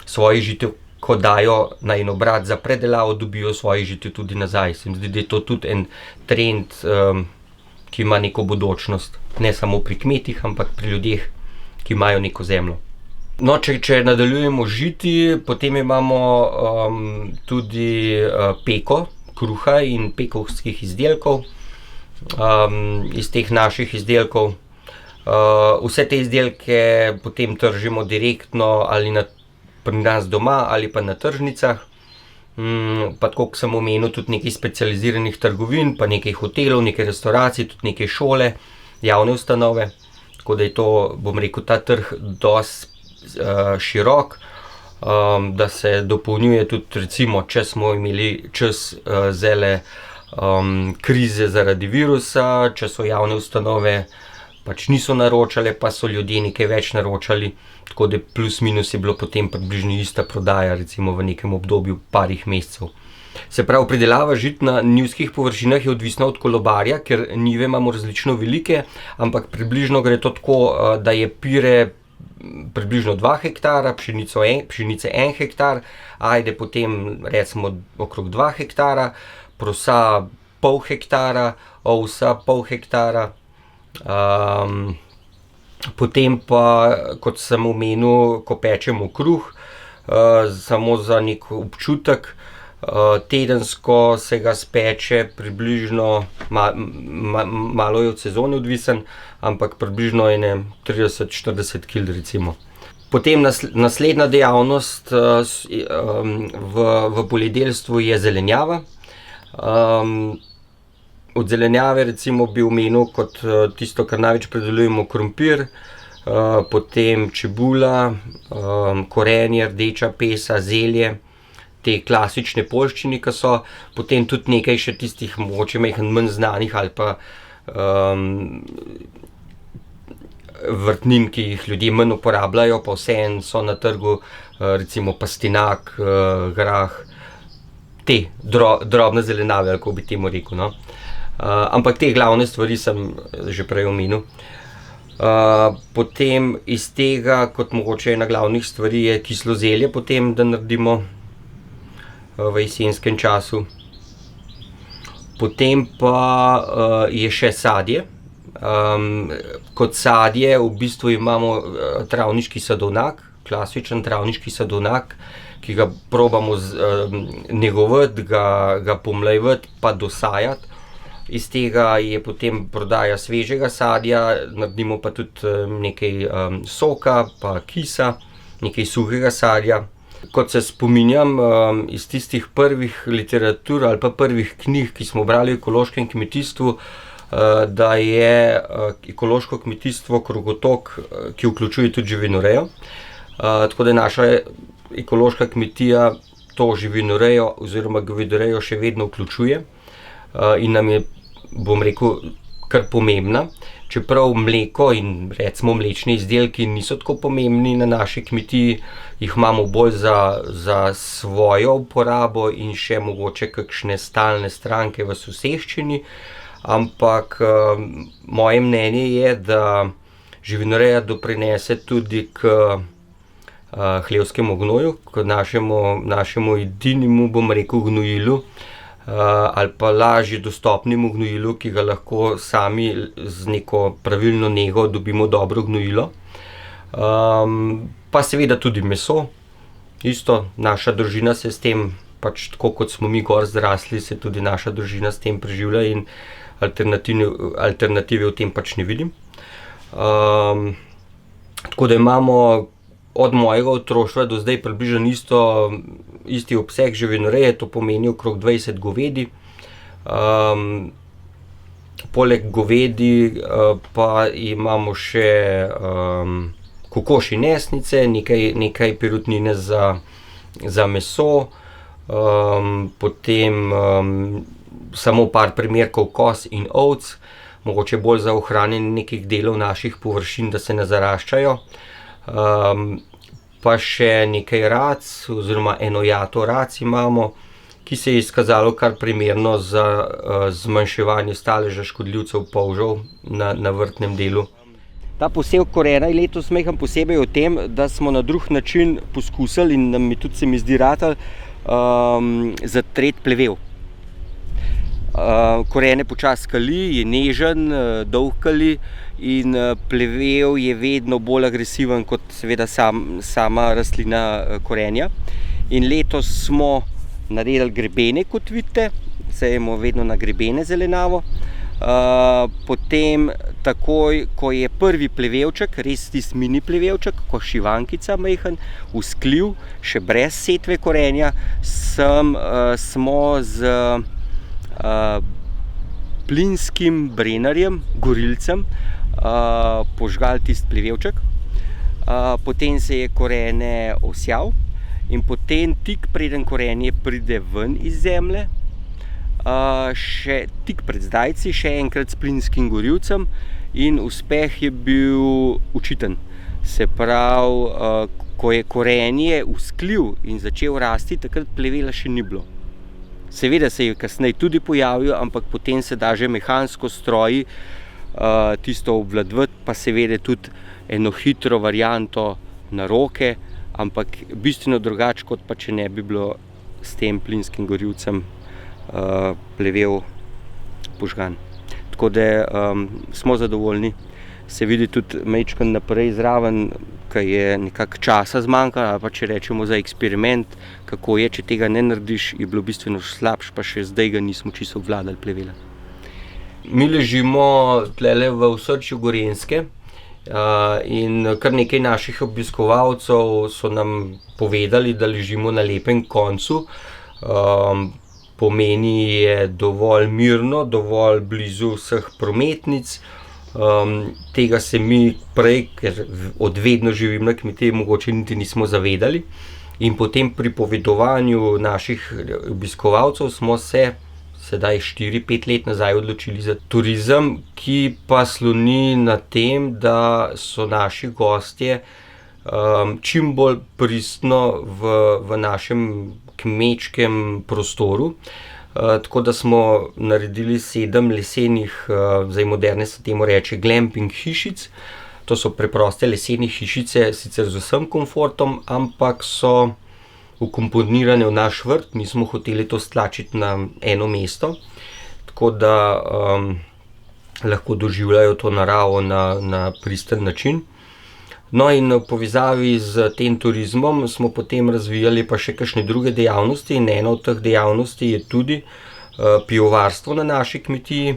svoje žito, ko dajo na en obrat za predelavo, dobijo svoje žito tudi nazaj. Se mi zdi, da je to tudi en trend, ki ima neko bodočnost, ne samo pri kmetih, ampak pri ljudeh, ki imajo neko zemljo. No, če nadaljujemo žiti, potem imamo tudi peko, kruha in pekovskih izdelkov, iz teh naših izdelkov. Vse te izdelke potem tržimo direktno ali pri nas doma ali pa na tržnicah. Pa tako, kot sem omenil, tudi nekaj specializiranih trgovin, pa nekaj hotelov, nekaj restauracij, tudi nekaj šole, javne ustanove, tako da je to, bom rekel, ta trg dosti širok, da se dopolnjuje tudi, recimo, če smo imeli čas zele krize zaradi virusa, če so javne ustanove pač niso naročale, pa so ljudje nekaj več naročali, tako da plus minus je bilo potem približno ista prodaja, recimo v nekem obdobju parih mesecev. Se pravi, pridelava žit na njivskih površinah je odvisna od kolobarja, ker njive imamo različno velike, ampak približno gre to tako, da je pire približno 2 hektara, pšenice 1 hektar, ajde potem recimo okrog 2 hektara, prosa pol hektara, ovsa pol hektara. Potem pa, kot sem omenil, ko pečemo kruh, samo za nek občutek, tedensko se ga speče približno, malo je od sezone odvisen, ampak približno 30-40 kil recimo. Potem naslednja dejavnost v poljedelstvu je zelenjava. Od zelenjave recimo bi omenil kot tisto, kar največ predelujemo, krompir, potem čebula, korenje, rdeča pesa, zelje, te klasične poljščine, ki so, potem tudi nekaj še tistih mogoče manj znanih ali pa vrtnin, ki jih ljudje manj uporabljajo, pa vseeno so na trgu, recimo pastinak, grah, te drobne zelenjave, kako bi temu rekel, no. Ampak te glavne stvari sem že prej omenil. Potem iz tega, kot mogoče ena glavnih stvari, je kislo zelje potem, da naredimo v jesenskem času. Potem pa je še sadje. Kot sadje v bistvu imamo travniški sadovnjak, klasičen travniški sadovnjak, ki ga probamo negovati, ga pomlajevati pa dosajati. Iz tega je potem prodaja svežega sadja, naredimo pa tudi nekaj soka, pa kisa, nekaj suhega sadja. Kot se spominjam iz tistih prvih literatur ali pa prvih knjig, ki smo brali o ekološkem kmetijstvu, da je ekološko kmetijstvo krogotok, ki vključuje tudi živinorejo. Tako da naša ekološka kmetija to živinorejo oziroma govedorejo še vedno vključuje. In nam je, bom rekel, kar pomembna. Čeprav mleko in recimo mlečni izdelki niso tako pomembni na naši kmetiji, jih imamo bolj za svojo uporabo in še mogoče kakšne stalne stranke v soseščini, ampak moje mnenje je, da živinoreja doprinese tudi k hlevskemu gnoju, k našemu edinemu, bom rekel, gnojilu, ali pa lažje dostopnemu gnojilu, ki ga lahko sami z neko pravilno nego dobimo dobro gnojilo. Pa seveda tudi meso. Isto, naša družina se s tem, pač tako kot smo mi gor zrasli, se tudi naša družina s tem preživlja in alternative v tem pač ne vidim. Tako da imamo od mojega otroštva do zdaj približno isti obseg živinoreje, to pomeni okrog 20 govedi. Poleg govedi pa imamo še kokošje nesnice, nekaj perutnine za meso, potem samo par primerkov koz in ovc, mogoče bolj za ohranjanje nekih delov naših površin, da se ne zaraščajo. Pa še nekaj rac oziroma enojato rac imamo, ki se je izkazalo kar primerno za zmanjševanje staleža škodljivcev polžev na vrtnem delu. Ta posevek korena je letos majhen posebej v tem, da smo na drug način poskusili in nam je tudi se mi zdi ratalo zatreti plevel. Koren je počasi kali, je nežen, dolg kali in plevel je vedno bolj agresiven kot seveda sama rastlina korenja. In letos smo naredili grebene, kot vidite, sejemo vedno na grebene zelenjavo. Potem takoj, ko je prvi plevelček, res tisti mini plevelček, ko šivankica majhen, vzklil, še brez setve korenja, smo z plinskim brenarjem, gorilcem, požgal tisti plevevček. Potem se je korenje osjal in potem tik preden korenje pride ven iz zemlje, še tik pred zdajci, še enkrat s plinskim gorilcem in uspeh je bil očiten. Se pravi, ko je korenje usklil in začel rasti, takrat plevela še ni bilo. Seveda se je kasneje tudi pojavil, ampak potem se da že mehansko stroji tisto obvladovati, pa seveda tudi eno hitro varianto na roke, ampak bistveno drugače, kot pa če ne bi bilo s tem plinskim gorilcem plevel požgan. Tako da smo zadovoljni. Se vidi tudi majčkeno naprej zraven, ko je nekako časa zmanjkalo, ali pa če rečemo za eksperiment, kako je, če tega ne narediš, je bilo bistveno slabše, pa še zdaj ga nismo čisto obvladali plevela. Mi ležimo tlele v osrčju Gorenjske in kar nekaj naših obiskovalcev so nam povedali, da ležimo na lepem koncu. Pomeni je dovolj mirno, dovolj blizu vseh prometnic. Tega se mi prej, ker od vedno živim na kmetiji, mogoče niti nismo zavedali. In po tem pripovedovanju naših obiskovalcev smo se sedaj 4-5 let nazaj odločili za turizem, ki pa sloni na tem, da so naši gostje čim bolj pristno v našem kmečkem prostoru. Tako da smo naredili 7 lesenih, zdaj moderne se temu reče glamping hišic. To so preproste lesene hišice, sicer z vsem komfortom, ampak so vkomponirane v naš vrt. Mi smo hoteli to stlačiti na eno mesto, tako da lahko doživljajo to naravo na pristen način. No in v povezavi z tem turizmom smo potem razvijali pa še kakšne druge dejavnosti in ena od teh dejavnosti je tudi pivovarstvo na naši kmetiji,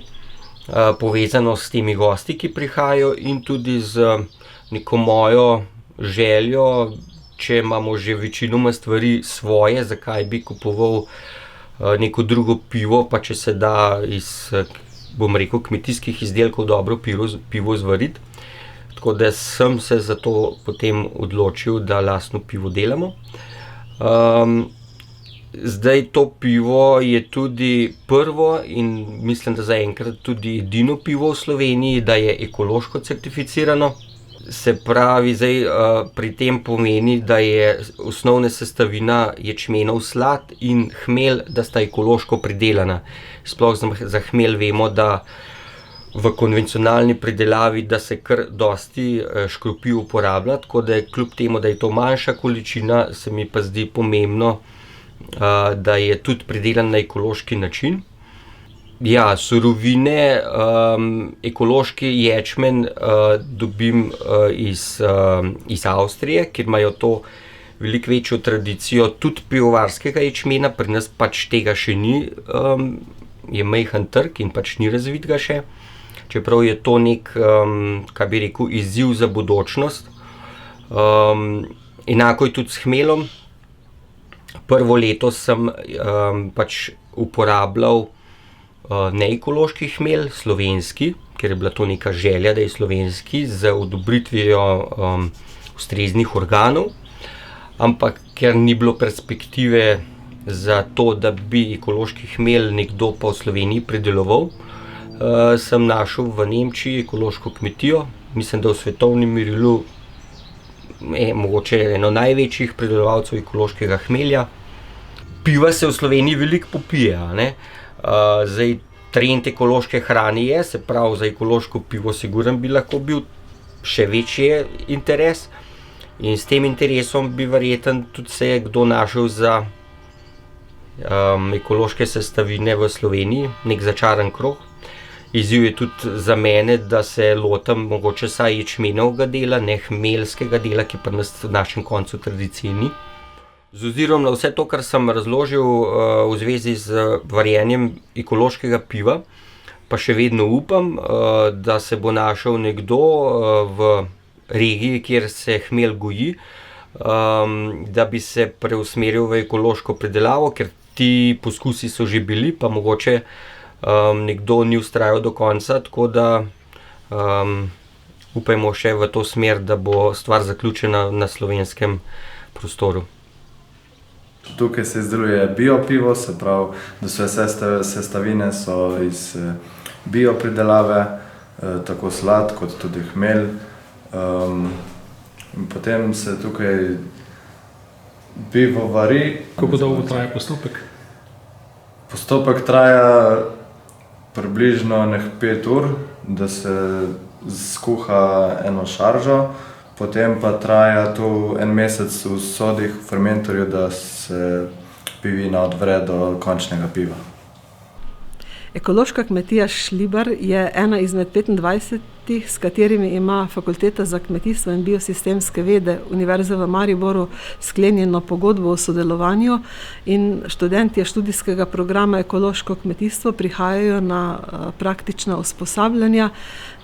povezano s temi gosti, ki prihajajo in tudi z neko mojo željo, če imamo že večinoma stvari svoje, zakaj bi kupoval neko drugo pivo, pa če se da iz, bom rekel, kmetijskih izdelkov dobro pivo zvariti. Tako da sem se zato potem odločil, da lastno pivo delamo. Zdaj to pivo je tudi prvo in mislim, da zaenkrat tudi edino pivo v Sloveniji, da je ekološko certificirano. Se pravi, zdaj pri tem pomeni, da je osnovna sestavina ječmenov slad in hmelj, da sta ekološko pridelana. Sploh za hmelj vemo, da v konvencionalni pridelavi, da se kar dosti škropiv uporablja, tako da kljub temu, da je to manjša količina, se mi pa zdi pomembno, da je tudi pridelan na ekološki način. Ja, surovine, ekološki ječmen dobim iz Avstrije, kjer imajo to veliko večjo tradicijo tudi pivovarskega ječmena, pri nas pač tega še ni, je majhen trg in pač ni razvit ga še. Čeprav je to nek, kaj bi rekel, izziv za bodočnost. Enako je tudi s hmelom. Prvo leto sem pač uporabljal neekološki hmelj, slovenski, ker je bila to neka želja, da je slovenski, z odobritvijo ustreznih organov. Ampak ker ni bilo perspektive za to, da bi ekološki hmelj nekdo pa v Sloveniji prideloval, sem našel v Nemčiji ekološko kmetijo. Mislim, da v svetovnem merilu mogoče eno največjih pridelovalcev ekološkega hmelja. Piva se v Sloveniji veliko popije, ne. Zdaj trend ekološke hrane je, se pravi za ekološko pivo sigurno bi lahko bil še večji interes. In s tem interesom bi verjetno tudi se kdo našel za ekološke sestavine v Sloveniji, nek začaran krog. Izziv je tudi za mene, da se lotim mogoče vsaj ječmenovega dela, ne hmeljskega dela, ki pri nas v našem koncu tradicije ni. Z ozirom na vse to, kar sem razložil v zvezi z varjenjem ekološkega piva, pa še vedno upam, da se bo našel nekdo v regiji, kjer se hmelj goji, da bi se preusmeril v ekološko pridelavo, ker ti poskusi so že bili, pa mogoče nekdo ni vztrajal do konca, tako da upajmo še v to smer, da bo stvar zaključena na slovenskem prostoru. Tukaj se izdeluje biopivo, se pravi, da vse sestavine so iz biopridelave, tako slad kot tudi hmelj. Potem se tukaj pivo vari. Kako dolgo traja postopek? Postopek traja približno 5 ur, da se skuha eno šaržo, potem pa traja tu 1 mesec v sodih v fermentorju, da se pivina odvre do končnega piva. Ekološka kmetija Šlibar je ena izmed 25, s katerimi ima Fakulteta za kmetijstvo in biosistemske vede Univerze v Mariboru sklenjeno pogodbo o sodelovanju in študentje študijskega programa Ekološko kmetijstvo prihajajo na praktična usposabljanja.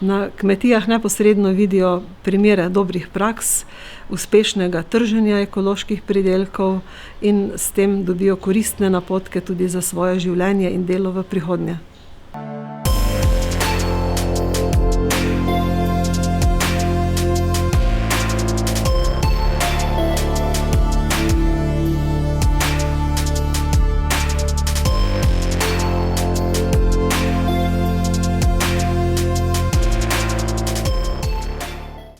Na kmetijah neposredno vidijo primere dobrih praks, uspešnega trženja ekoloških pridelkov in s tem dobijo koristne napotke tudi za svoje življenje in delo v prihodnje.